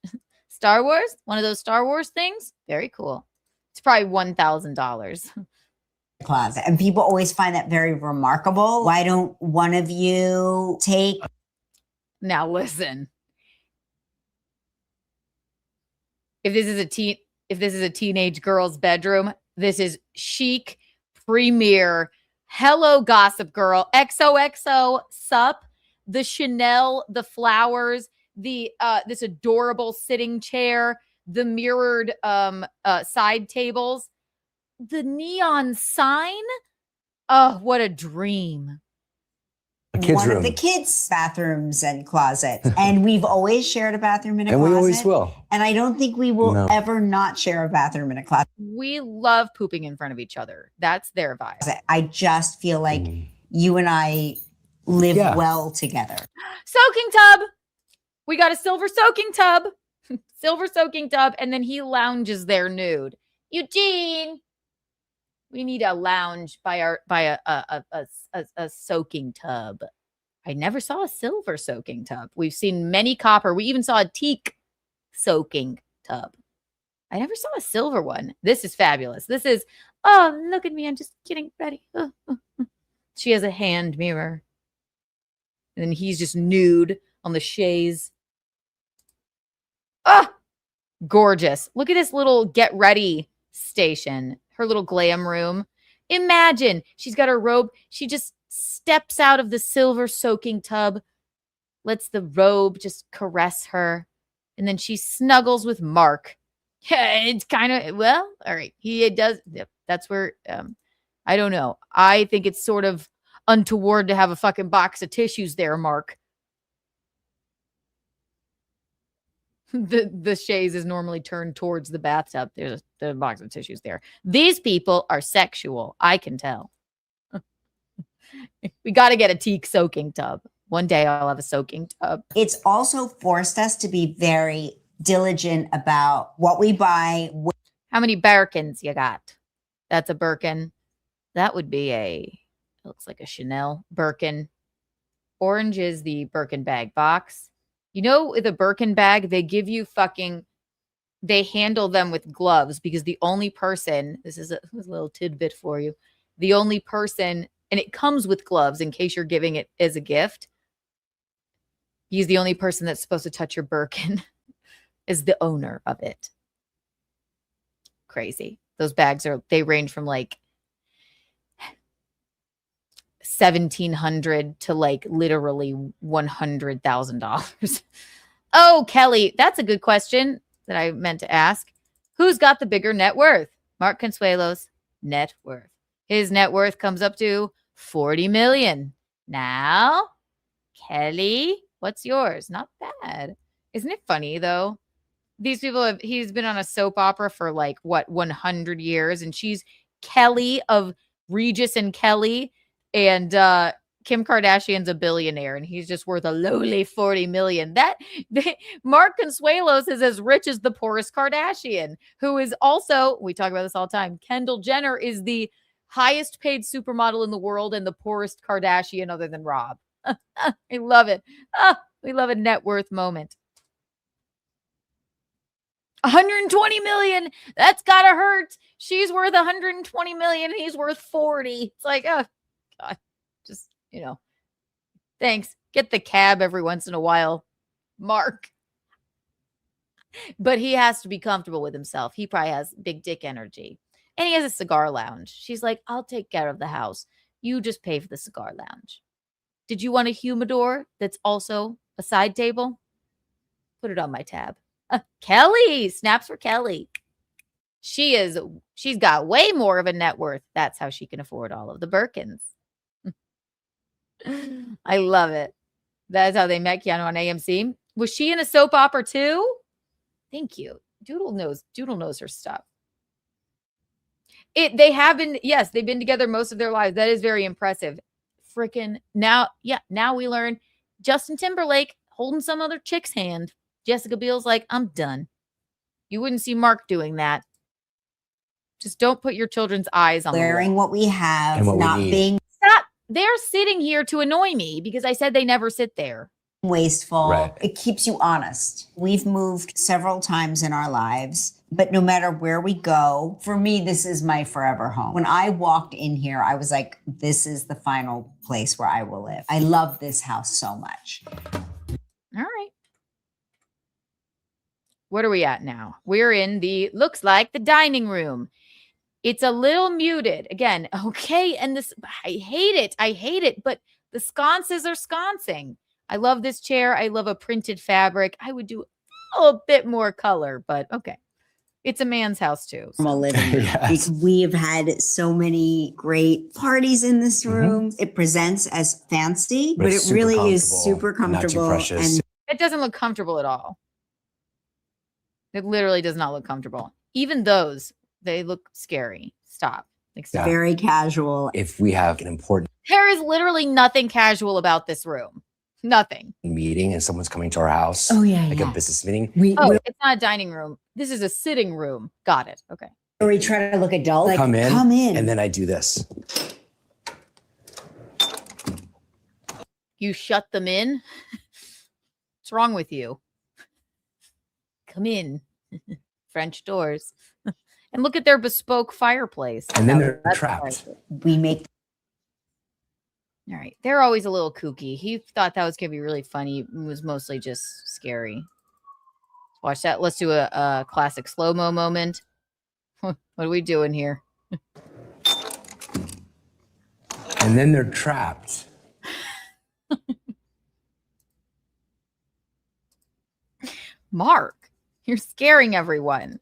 Star Wars? One of those Star Wars things? Very cool. It's probably $1,000. Closet. And people always find that very remarkable. Why don't one of you take? Now listen. If this is a teenage girl's bedroom, this is chic, premier, hello Gossip Girl, XOXO, sup, the Chanel, the flowers, the this adorable sitting chair, the mirrored side tables, the neon sign. Oh, what a dream. One of the kids' bathrooms and closets. And we've always shared a bathroom and a closet. And we always will. And I don't think we will ever not share a bathroom and a closet. We love pooping in front of each other. That's their vibe. I just feel like you and I live well together. Soaking tub. We got a silver soaking tub. Silver soaking tub. And then he lounges there nude. Eugene, we need a lounge by a soaking tub. I never saw a silver soaking tub. We've seen many copper. We even saw a teak soaking tub. I never saw a silver one. This is fabulous. This is, oh, look at me. I'm just getting ready. She has a hand mirror. And then he's just nude on the chaise. Ah, gorgeous. Look at this little get ready station. Her little glam room. Imagine she's got her robe. She just steps out of the silver soaking tub, lets the robe just caress her, and then she snuggles with Mark. It's kind of, well, all right. He does. Yep, that's where, I don't know. I think it's sort of untoward to have a fucking box of tissues there, Mark. The chaise is normally turned towards the bathtub. There's a box of tissues there. These people are sexual. I can tell. We got to get a teak soaking tub. One day I'll have a soaking tub. It's also forced us to be very diligent about what we buy. How many Birkins you got? That's a Birkin. That would be it looks like a Chanel Birkin. Orange is the Birkin bag box. You know, with a Birkin bag, they give you they handle them with gloves because the only person, this is a little tidbit for you, the only person, and it comes with gloves in case you're giving it as a gift. He's the only person that's supposed to touch your Birkin is the owner of it. Crazy. Those bags they range from like $1,700 to like literally $100,000. Oh, Kelly, that's a good question that I meant to ask. Who's got the bigger net worth? Mark Consuelo's net worth. His net worth comes up to 40 million. Now, Kelly, what's yours? Not bad. Isn't it funny though? These people he's been on a soap opera for like 100 years, and she's Kelly of Regis and Kelly. And Kim Kardashian's a billionaire, and he's just worth a lowly 40 million. Mark Consuelos is as rich as the poorest Kardashian, who is also, we talk about this all the time, Kendall Jenner is the highest paid supermodel in the world and the poorest Kardashian other than Rob. I love it. We love a net worth moment. 120 million. That's gotta hurt. She's worth 120 million. And he's worth 40. It's like, oh, God, just, thanks. Get the cab every once in a while, Mark. But he has to be comfortable with himself. He probably has big dick energy. And he has a cigar lounge. She's like, I'll take care of the house. You just pay for the cigar lounge. Did you want a humidor that's also a side table? Put it on my tab. Kelly, snaps for Kelly. She's got way more of a net worth. That's how she can afford all of the Birkins. I love it. That's how they met Keanu on AMC. Was she in a soap opera too? Thank you. Doodle knows her stuff. They have been, yes, they've been together most of their lives. That is very impressive. Freaking now we learn Justin Timberlake holding some other chick's hand. Jessica Biel's like, I'm done. You wouldn't see Mark doing that. Just don't put your children's eyes on wearing what we have, and what not we being stop. They're sitting here to annoy me because I said they never sit there. Wasteful. Right. It keeps you honest. We've moved several times in our lives, but no matter where we go, for me, this is my forever home. When I walked in here, I was like, this is the final place where I will live. I love this house so much. All right. What are we at now? We're in looks like the dining room. It's a little muted. Again, okay, and this, I hate it, but the sconces are sconcing. I love this chair. I love a printed fabric. I would do a bit more color, but okay. It's a man's house too. So. Yes. We've had so many great parties in this room. Mm-hmm. It presents as fancy, but it really is super comfortable. Not too precious. And it doesn't look comfortable at all. It literally does not look comfortable. Even those, they look scary. Stop. Very casual. If we have an important There is literally nothing casual about this room. Nothing. Meeting and someone's coming to our house. Oh, yeah, like yeah. a business meeting. It's not a dining room. This is a sitting room. Got it. Okay. Or we try to look adult. Like, come in, in. and then I do this. You shut them in? What's wrong with you? Come in. French doors. And look at their bespoke fireplace. And then they're That's trapped. We make. All right. They're always a little kooky. He thought that was going to be really funny. It was mostly just scary. Watch that. Let's do a classic slow-mo moment. What are we doing here? And then they're trapped. Mark, you're scaring everyone.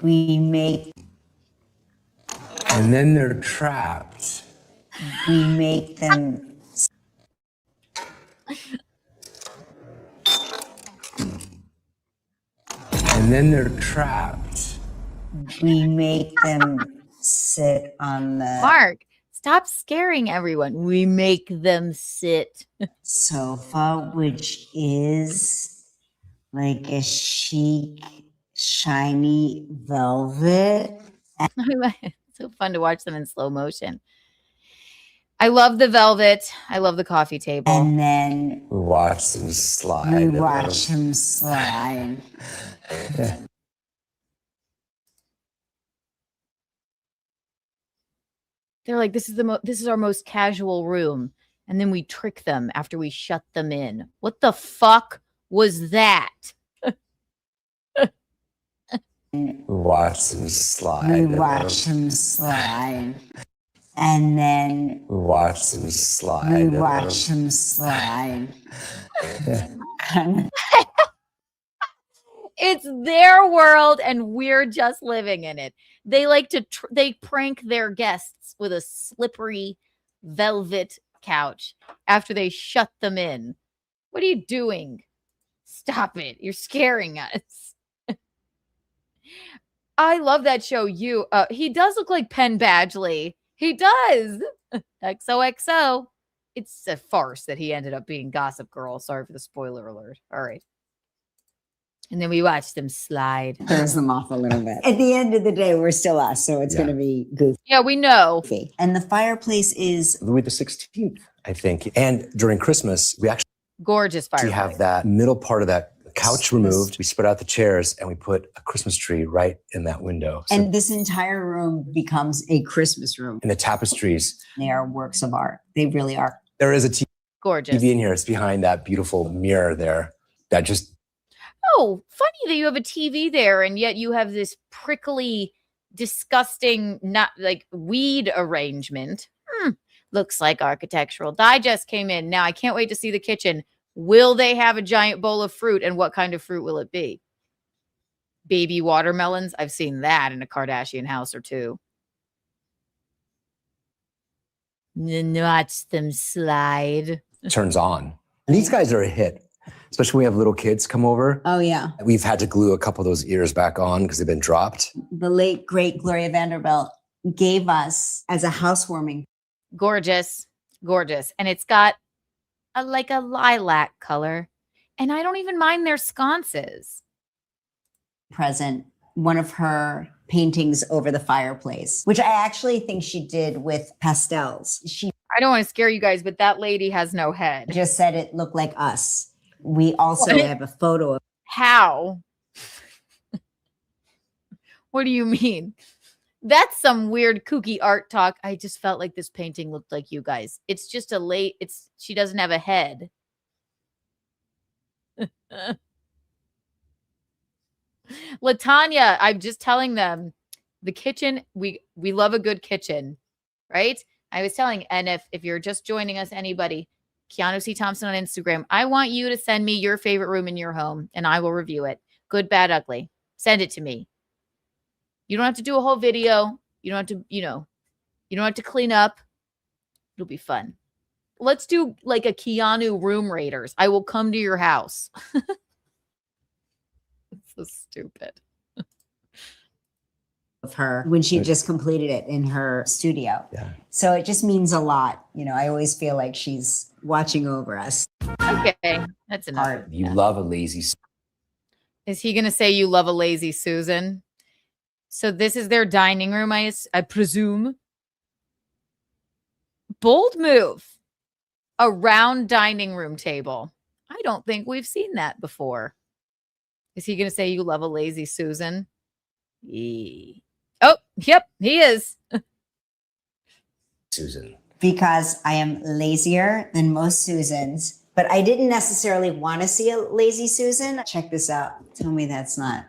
We make. And then they're trapped. We make them. And then they're trapped. We make them sit on the Mark, stop scaring everyone. We make them sit. sofa, which is like a chic, shiny velvet. It's so fun to watch them in slow motion. I love the velvet. I love the coffee table. And then We watch them slide. we watch him slide. They're like, this is our most casual room. And then we trick them after we shut them in. What the fuck was that? We watch them slide. We watch him slide. And then We watch them slide. we watch him slide. It's their world and we're just living in it. They like to they prank their guests with a slippery velvet couch after they shut them in. What are you doing? Stop it. You're scaring us. I love that show. He does look like Penn Badgley. He does. XOXO. It's a farce that he ended up being Gossip Girl. Sorry for the spoiler alert. All right. And then we watched them slide. Throws them off a little bit. At the end of the day, we're still us, so it's going to be goofy. Yeah, we know. And the fireplace is Louis the 16th, I think. And during Christmas, we actually Gorgeous fireplace. have that middle part of that couch removed. We spread out the chairs and we put a Christmas tree right in that window. So, and this entire room becomes a Christmas room. and the tapestries. They are works of art. They really are. There is a TV Gorgeous. in here. It's behind that beautiful mirror there. That just Oh, funny that you have a TV there and yet you have this prickly, disgusting, not like weed arrangement. Looks like Architectural Digest came in. Now I can't wait to see the kitchen. Will they have a giant bowl of fruit and what kind of fruit will it be? Baby watermelons? I've seen that in a Kardashian house or two. Then watch them slide. turns on. And these guys are a hit, especially when we have little kids come over. Oh, yeah. We've had to glue a couple of those ears back on because they've been dropped. The late, great Gloria Vanderbilt gave us as a housewarming Gorgeous. Gorgeous. And it's got like a lilac color. And I don't even mind their sconces. present, one of her paintings over the fireplace, which I actually think she did with pastels. She I don't want to scare you guys, but that lady has no head. just said it looked like us. We also What? have a photo of How? What do you mean? That's some weird kooky art talk. I just felt like this painting looked like you guys. It's just she doesn't have a head. Latanya, I'm just telling them the kitchen, we love a good kitchen, right? I was telling, and if you're just joining us, anybody, Keanu C. Thompson on Instagram, I want you to send me your favorite room in your home and I will review it. Good, bad, ugly. Send it to me. You don't have to do a whole video. You don't have to, you don't have to clean up. It'll be fun. Let's do like a Keanu room raiders. I will come to your house. It's so stupid. of her when she just completed it in her studio. Yeah. So it just means a lot. You know, I always feel like she's watching over us. Okay, that's enough. You love a lazy. Is he going to say you love a lazy Susan? So this is their dining room, I presume. Bold move. A round dining room table. I don't think we've seen that before. Is he going to say you love a lazy Susan? Oh, yep, he is. Susan. Because I am lazier than most Susans, but I didn't necessarily want to see a lazy Susan. Check this out. Tell me that's not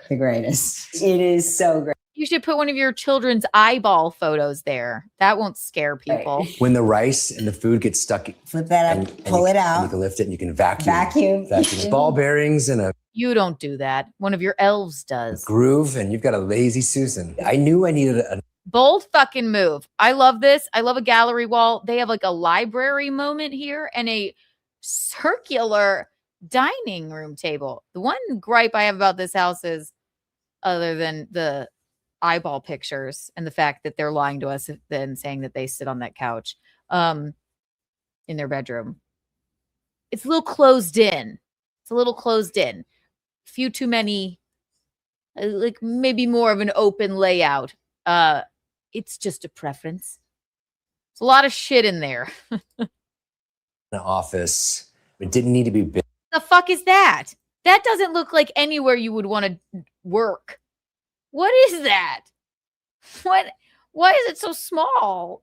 the greatest. It is so great. You should put one of your children's eyeball photos there. That won't scare people. When the rice and the food get stuck, flip that up, pull it out. And you can lift it and you can vacuum. Ball bearings and a You don't do that. One of your elves does. groove, and you've got a lazy Susan. I knew I needed a Bold fucking move. I love this. I love a gallery wall. They have like a library moment here and a circular dining room table. The one gripe I have about this house is, other than the eyeball pictures and the fact that they're lying to us and saying that they sit on that couch in their bedroom, it's a little closed in. It's a little closed in. Few too many, like maybe more of an open layout. It's just a preference. It's a lot of shit in there. an office. It didn't need to be big. The fuck is that? That doesn't look like anywhere you would want to work. What is that? Why is it so small?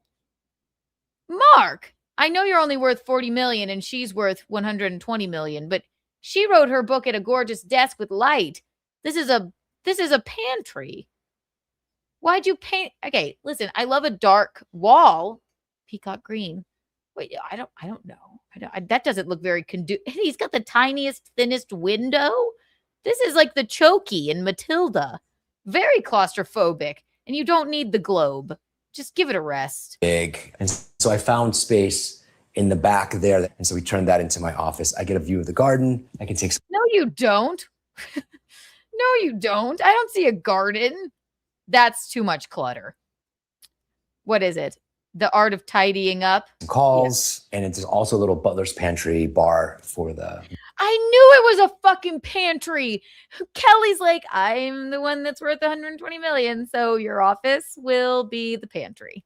Mark, I know you're only worth 40 million and she's worth 120 million, but she wrote her book at a gorgeous desk with light. This is a pantry. Why'd you paint? Okay, listen, I love a dark wall. Peacock green. Wait, I don't know. That doesn't look very he's got the tiniest, thinnest window. This is like the Chokey in Matilda. Very claustrophobic. And you don't need the globe. Just give it a rest. Big. And so I found space in the back there. And so we turned that into my office. I get a view of the garden. I can take some. No, you don't. No, you don't. I don't see a garden. That's too much clutter. What is it? The art of tidying up? Calls. Yeah. And it's also a little butler's pantry bar for the. I knew it was a fucking pantry. Kelly's like, I'm the one that's worth 120 million. So your office will be the pantry.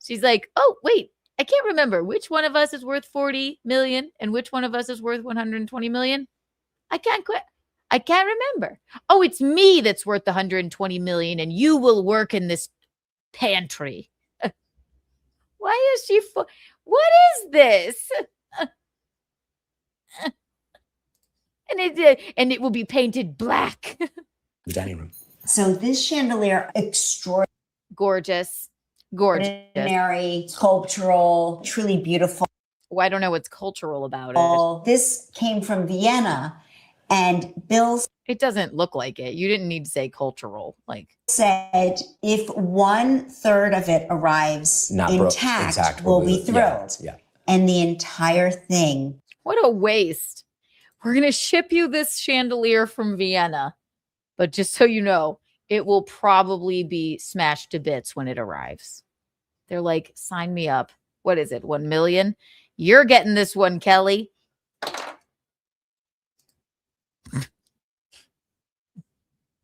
She's like, oh, wait, I can't remember which one of us is worth 40 million and which one of us is worth 120 million. I can't remember. Oh, it's me that's worth 120 million and you will work in this pantry. Why is she? What is this? And it will be painted black. The dining room. So this chandelier, extraordinary, gorgeous, sculptural, truly beautiful. Well, I don't know what's cultural about it. This came from Vienna, and Bill. It doesn't look like it. You didn't need to say cultural. Like said, if 1/3 of it arrives intact, we'll be thrilled. Yeah. And the entire thing. What a waste. We're going to ship you this chandelier from Vienna. But just so you know, it will probably be smashed to bits when it arrives. They're like, sign me up. What is it? 1 million? You're getting this one, Kelly.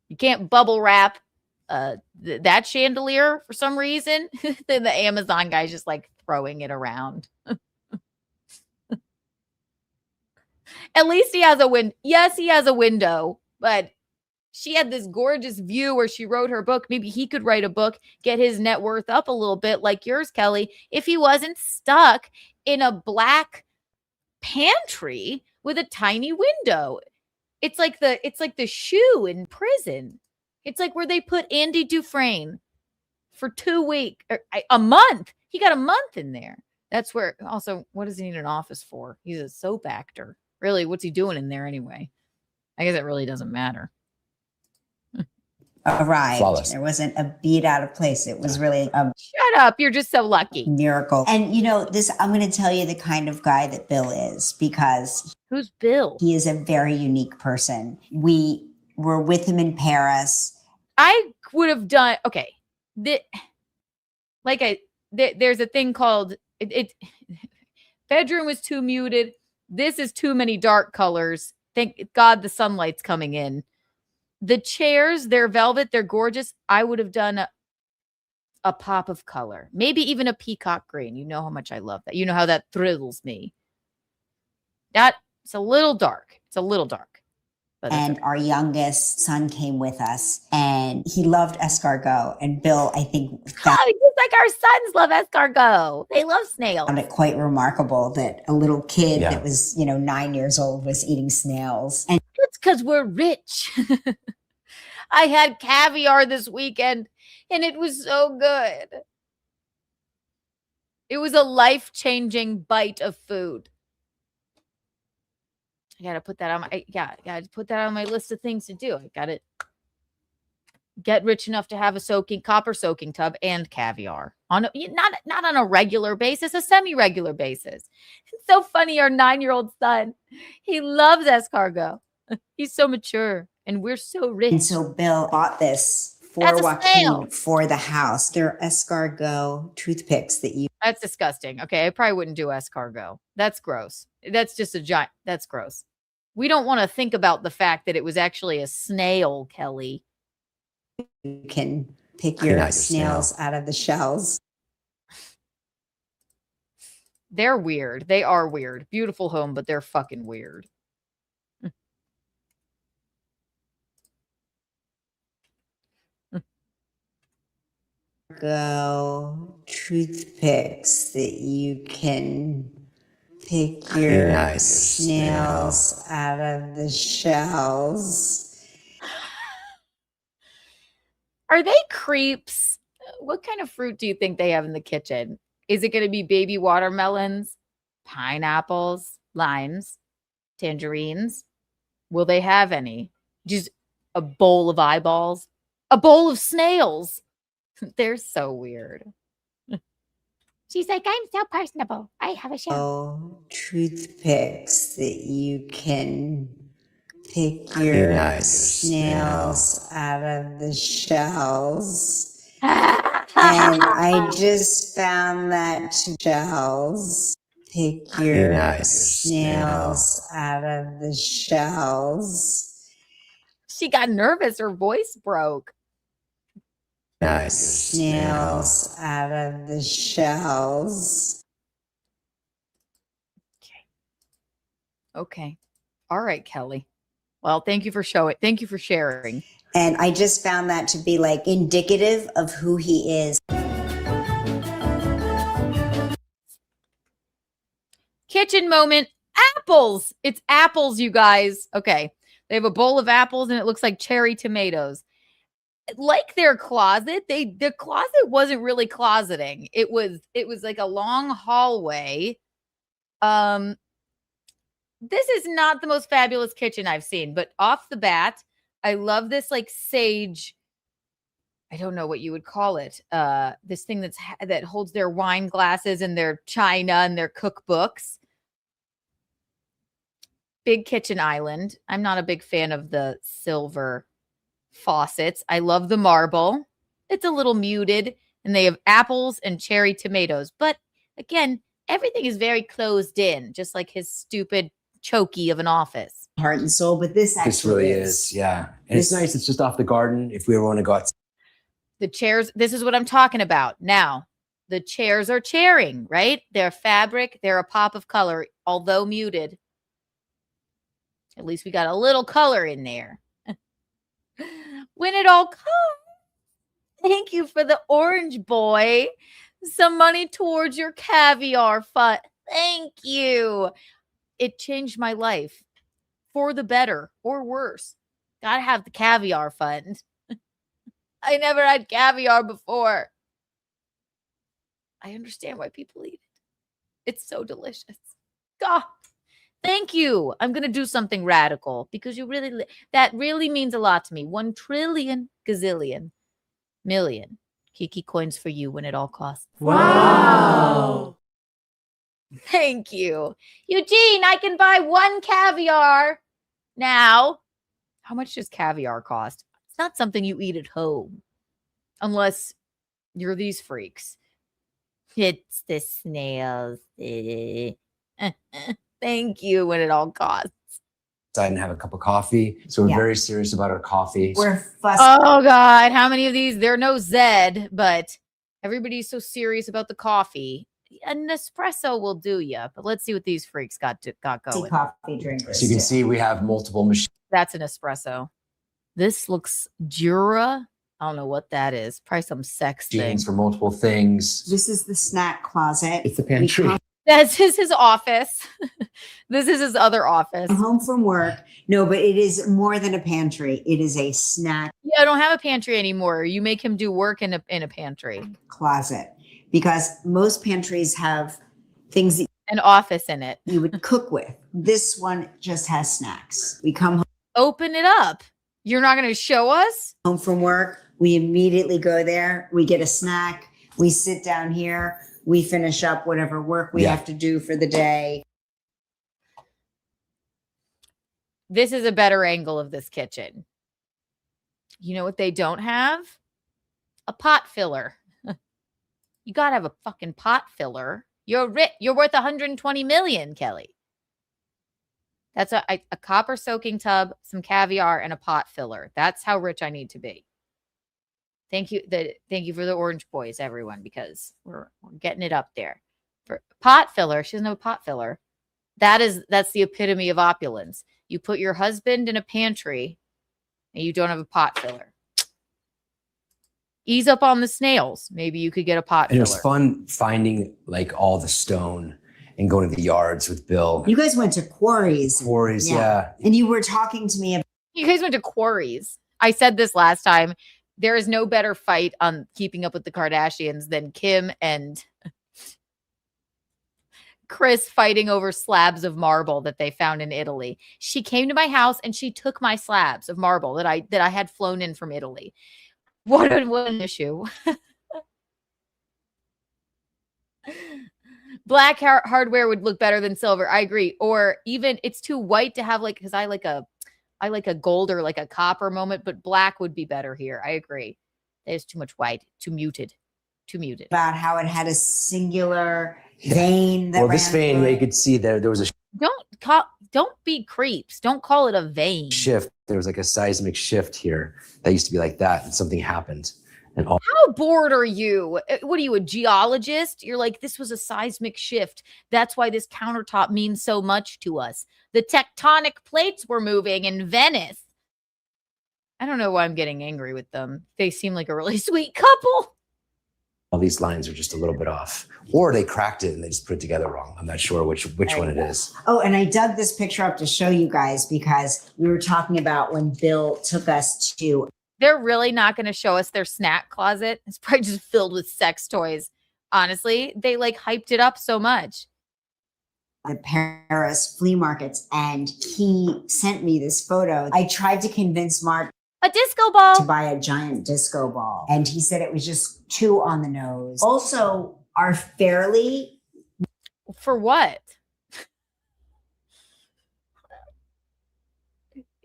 You can't bubble wrap that chandelier for some reason. Then the Amazon guy's just like throwing it around. At least he has a window. Yes, he has a window, but she had this gorgeous view where she wrote her book. Maybe he could write a book, get his net worth up a little bit like yours, Kelly, if he wasn't stuck in a black pantry with a tiny window. It's like the shoe in prison. It's like where they put Andy Dufresne for 2 weeks, or a month. He got a month in there. That's where also, what does he need an office for? He's a soap actor. Really, what's he doing in there anyway? I guess it really doesn't matter. Arrived. Flawless. There wasn't a beat out of place. It was really a shut up. You're just so lucky. Miracle. And you know, I'm going to tell you the kind of guy that Bill is, because who's Bill? He is a very unique person. We were with him in Paris. I would have done okay. There's a thing called bedroom was too muted. This is too many dark colors. Thank God the sunlight's coming in. The chairs, they're velvet, they're gorgeous. I would have done a pop of color, maybe even a peacock green. You know how much I love that. You know how that thrills me. That's a little dark. It's a little dark. And our youngest son came with us, and he loved escargot. And Bill, I think, just like our sons love escargot. They love snails. Found it quite remarkable that a little kid that was, 9 years old was eating snails. And it's because we're rich. I had caviar this weekend, and it was so good. It was a life-changing bite of food. I gotta put that on my list of things to do. I gotta get rich enough to have a copper soaking tub and caviar on not on a regular basis, a semi-regular basis. It's so funny. Our 9-year-old son, he loves escargot. He's so mature, and we're so rich. And so Bill bought this for Joaquin for the house. They're escargot toothpicks that you. That's disgusting. Okay, I probably wouldn't do escargot. That's gross. That's just a giant. That's gross. We don't want to think about the fact that it was actually a snail, Kelly. You can pick your snails out of the shells. They're weird. They are weird. Beautiful home, but they're fucking weird. Go toothpicks that you can pick your snails out of the shells. Are they creeps? What kind of fruit do you think they have in the kitchen? Is it going to be baby watermelons, pineapples, limes, tangerines? Will they have any? Just a bowl of eyeballs? A bowl of snails? They're so weird. She's like, I'm so personable. I have a show. Toothpicks that you can pick your snails out of the shells. And I just found that shells. Pick your snails out of the shells. She got nervous. Her voice broke. Snails out of the shells. Okay. All right, Kelly. Well, thank you for showing. Thank you for sharing. And I just found that to be like indicative of who he is. Kitchen moment. Apples. It's apples, you guys. Okay. They have a bowl of apples and it looks like cherry tomatoes. Like their closet, the closet wasn't really closeting. It was like a long hallway. This is not the most fabulous kitchen I've seen, but off the bat, I love this like sage. I don't know what you would call it. This thing that holds their wine glasses and their china and their cookbooks. Big kitchen island. I'm not a big fan of the silver faucets. I love the marble. It's a little muted, and they have apples and cherry tomatoes. But again, everything is very closed in, just like his stupid chokey of an office. Heart and soul, but this really is, yeah. And it's nice. It's just off the garden. If we ever want to go outside. The chairs, this is what I'm talking about. Now, the chairs are chairing, right? They're fabric. They're a pop of color, although muted. At least we got a little color in there. When it all comes, thank you for the orange boy. Some money towards your caviar fund. Thank you. It changed my life for the better or worse. Gotta have the caviar fund. I never had caviar before. I understand why people eat it. It's so delicious. God. Thank you. I'm going to do something radical because that really means a lot to me. 1 trillion gazillion million Kiki coins for you when it all costs. Wow. Thank you. Eugene, I can buy 1 caviar now. How much does caviar cost? It's not something you eat at home unless you're these freaks. It's the snails. Thank you when it all costs. And have a cup of coffee. So we're very serious about our coffee. We're fussy. Oh God, how many of these? There are no Zed, but everybody's so serious about the coffee. An espresso will do you, but let's see what these freaks got going. Coffee drinkers. So you can see we have multiple machines. That's an espresso. This looks Jura. I don't know what that is. Probably some sex thing. For multiple things. This is the snack closet. It's the pantry. This is his office. This is his other office. I'm home from work. No, but it is more than a pantry. It is a snack. Yeah, I don't have a pantry anymore. You make him do work in a pantry. Closet. Because most pantries have things that an office in it you would cook with. This one just has snacks. We come home. Open it up. You're not going to show us? Home from work. We immediately go there. We get a snack. We sit down here. We finish up whatever work we have to do for the day. This is a better angle of this kitchen. You know what they don't have? A pot filler. You got to have a fucking pot filler. You're rich. You're worth 120 million, Kelly. That's a copper soaking tub, some caviar, and a pot filler. That's how rich I need to be. Thank you. Thank you for the orange boys, everyone, because we're getting it up there. For pot filler, she doesn't have a pot filler. That's the epitome of opulence. You put your husband in a pantry, and you don't have a pot filler. Ease up on the snails. Maybe you could get a pot filler. And it was fun finding like all the stone and going to the yards with Bill. You guys went to quarries. Quarries, yeah. And you were talking to me about. You guys went to quarries. I said this last time. There is no better fight on Keeping Up with the Kardashians than Kim and Chris fighting over slabs of marble that they found in Italy. She came to my house and she took my slabs of marble that I had flown in from Italy. What an issue. Black hardware would look better than silver. I agree. Or even it's too white to have because I like a gold or like a copper moment, but black would be better here. I agree. There's too much white, too muted. About how it had a singular vein. That this vein, you could see there was a Don't be creeps. Don't call it a vein. shift. There was like a seismic shift here that used to be like that, and something happened. And all How bored are you? What are you, a geologist? You're like, this was a seismic shift. That's why this countertop means so much to us. The tectonic plates were moving in Venice. I don't know why I'm getting angry with them. They seem like a really sweet couple. all these lines are just a little bit off, or they cracked it and they just put it together wrong. I'm not sure which one it is. Oh, and I dug this picture up to show you guys because we were talking about when Bill took us to. They're really not going to show us their snack closet. It's probably just filled with sex toys. Honestly, they like hyped it up so much. The Paris flea markets, and he sent me this photo. I tried to convince Mark a disco ball to buy a giant disco ball, and he said it was just too on the nose. Also, our Fairly for what?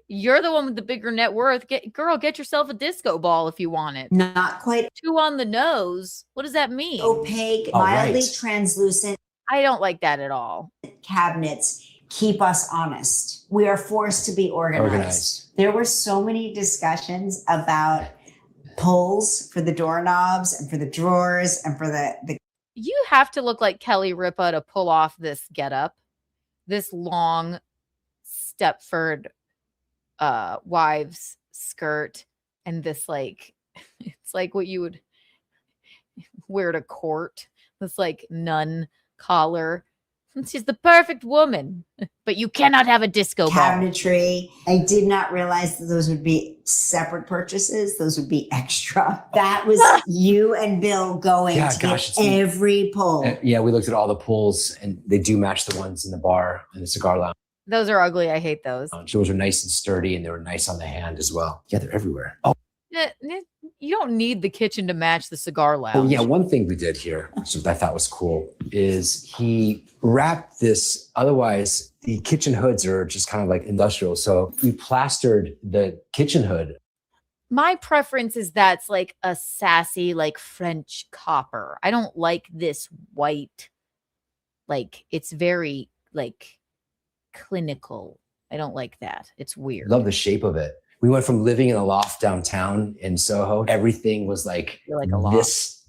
You're the one with the bigger net worth. Get yourself a disco ball if you want it. Not quite too on the nose. What does that mean? Opaque, mildly translucent. I don't like that at all. Cabinets keep us honest. We are forced to be organized. There were so many discussions about pulls for the doorknobs and for the drawers and for the. You have to look like Kelly Ripa to pull off this getup, this long Stepford wives skirt, and this like it's like what you would wear to court. This like nun collar. She's the perfect woman, but you cannot have a disco ball. Cabinetry. I did not realize that those would be separate purchases. Those would be extra. That was you and Bill going to get every pull. Yeah, we looked at all the pulls, and they do match the ones in the bar and the cigar lounge. Those are ugly. I hate those. Those are nice and sturdy, and they were nice on the hand as well. Yeah, they're everywhere. Oh. You don't need the kitchen to match the cigar lounge. Oh, yeah. One thing we did here, which I thought was cool, is he wrapped this. Otherwise, the kitchen hoods are just kind of like industrial. So we plastered the kitchen hood. My preference is that's like a sassy, like French copper. I don't like this white, like it's very like clinical. I don't like that. It's weird. Love the shape of it. We went from living in a loft downtown in Soho. Everything was like, like a loft. This,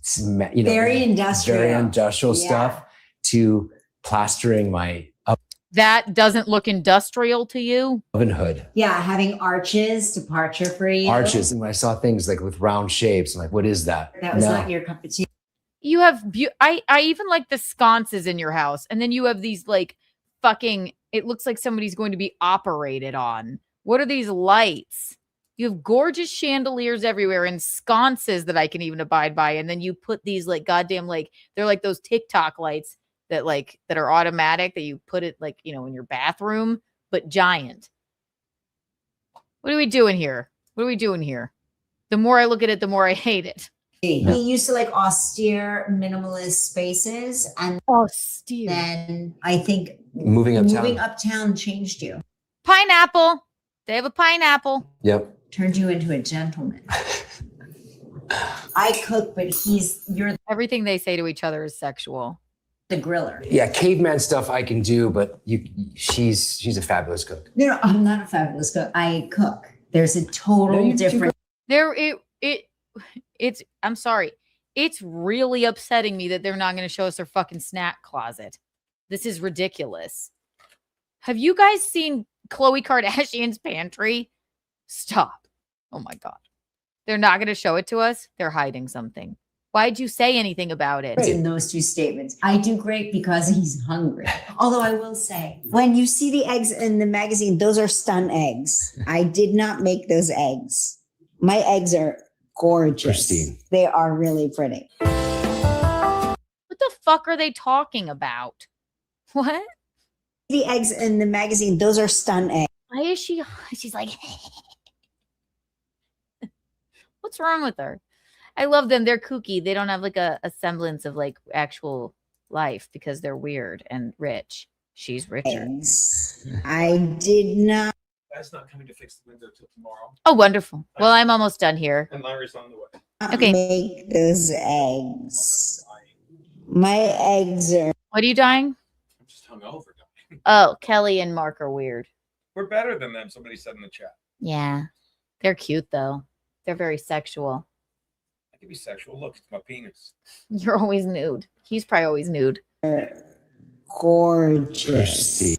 you know, Very industrial. very industrial stuff, to plastering my That doesn't look industrial to you? oven hood. Yeah, having arches, departure for you. Arches. And when I saw things like with round shapes, I'm like, what is that? That was No. not your cup of tea. You have I even like the sconces in your house, and then you have these like fucking, it looks like somebody's going to be operated on. What are these lights? You have gorgeous chandeliers everywhere and sconces that I can even abide by, and then you put these like goddamn, like they're like those TikTok lights that are automatic, that you put it like, you know, in your bathroom, but giant. What are we doing here? What are we doing here? The more I look at it, the more I hate it. We used to like austere, minimalist spaces, and austere. Then I think Moving uptown. uptown changed you. Pineapple. They have a pineapple. Yep. Turned you into a gentleman. I cook, but you're everything they say to each other is sexual. The griller. Yeah, caveman stuff I can do, but she's a fabulous cook. No, I'm not a fabulous cook. I cook. There's a total difference. It's I'm sorry. It's really upsetting me that they're not going to show us their fucking snack closet. This is ridiculous. Have you guys seen Khloe Kardashian's pantry? Stop. Oh my God. They're not going to show it to us. They're hiding something. Why'd you say anything about it? In those two statements, I do great because he's hungry. Although I will say, when you see the eggs in the magazine, those are stun eggs. I did not make those eggs. My eggs are gorgeous. Pristine. They are really pretty. What the fuck are they talking about? What? The eggs in the magazine, those are stun eggs. Why is she's like, what's wrong with her? I love them. They're kooky. They don't have like a semblance of like actual life because they're weird and rich. She's richer. I did not. That's not coming to fix the window till tomorrow. Oh, wonderful. Well, I'm almost done here. And Larry's on the way. Okay. Make those eggs. My eggs are. What are you dying? I'm just hungover. Oh, Kelly and Mark are weird. We're better than them, somebody said in the chat. Yeah. They're cute though. They're very sexual. I can be sexual. Look, it's my penis. You're always nude. He's probably always nude. Gorgeous.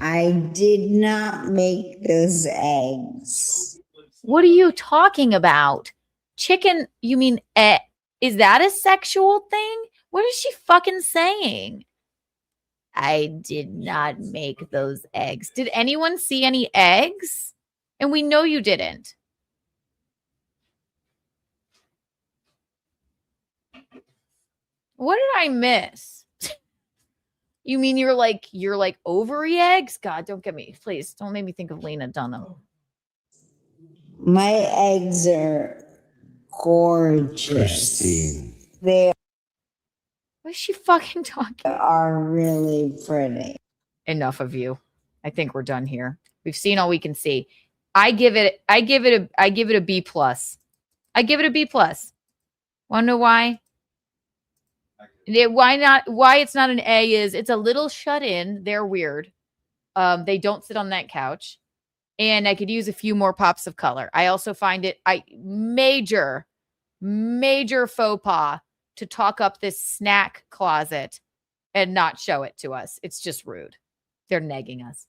I did not make those eggs. What are you talking about? Chicken, you mean, is that a sexual thing? What is she fucking saying? I did not make those eggs. Did anyone see any eggs? And we know you didn't. What did I miss? You mean you're like ovary eggs? God, don't get me. Please don't make me think of Lena Dunham. My eggs are gorgeous. Pristine. They What is she fucking talking? are really pretty. Enough of you. I think we're done here. We've seen all we can see. I give it a B plus. I give it a B plus. Wanna know why? Why it's not an A is it's a little shut in. They're weird. They don't sit on that couch. And I could use a few more pops of color. I also find it major faux pas to talk up this snack closet and not show it to us. It's just rude. They're negging us.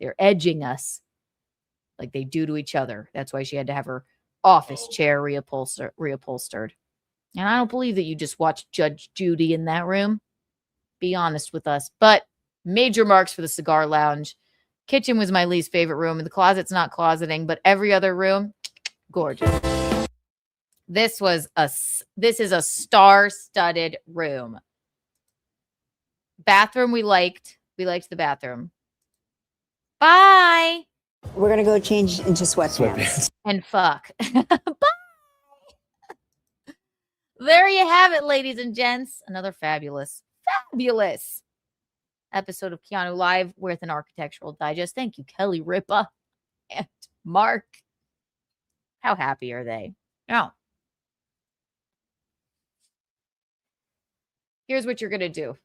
They're edging us like they do to each other. That's why she had to have her office chair reupholstered. And I don't believe that you just watched Judge Judy in that room. Be honest with us. But major marks for the cigar lounge. Kitchen was my least favorite room. And the closet's not closeting, but every other room, gorgeous. This is a star-studded room. Bathroom we liked. We liked the bathroom. Bye. We're gonna go change into sweatpants. And fuck. Bye. There you have it, ladies and gents. Another fabulous episode of Keanu Live with an architectural digest. Thank you, Kelly Ripa and Mark. How happy are they? No. Here's what you're going to do.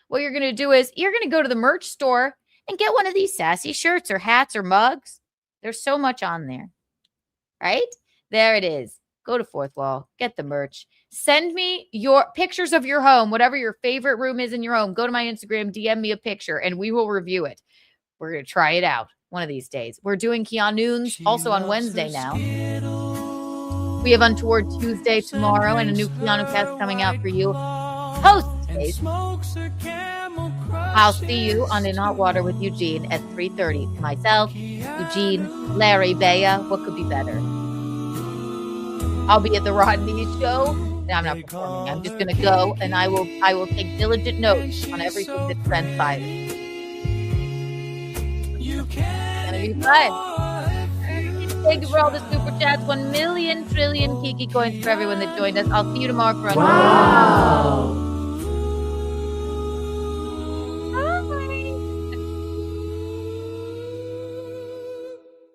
What you're going to do is you're going to go to the merch store and get one of these sassy shirts or hats or mugs. There's so much on there, right? There it is. Go to Fourth Wall, get the merch. Send me your pictures of your home, whatever your favorite room is in your home. Go to my Instagram, DM me a picture, and we will review it. We're going to try it out one of these days. We're doing KeaNOONs also on Wednesday now. We have Untoward Tuesday tomorrow and a new Keanu cast coming out for you. Post days. I'll see you on In Hot Water with Eugene at 3:30. Myself, Eugene, Larry, Bea. What could be better? I'll be at the Rodney show. No, I'm not performing. I'm just going to go, and I will take diligent notes on everything that transpires. It's going to be fun. Thank you for all the super chats. 1 million trillion Kiki coins for everyone that joined us. I'll see you tomorrow for Wow.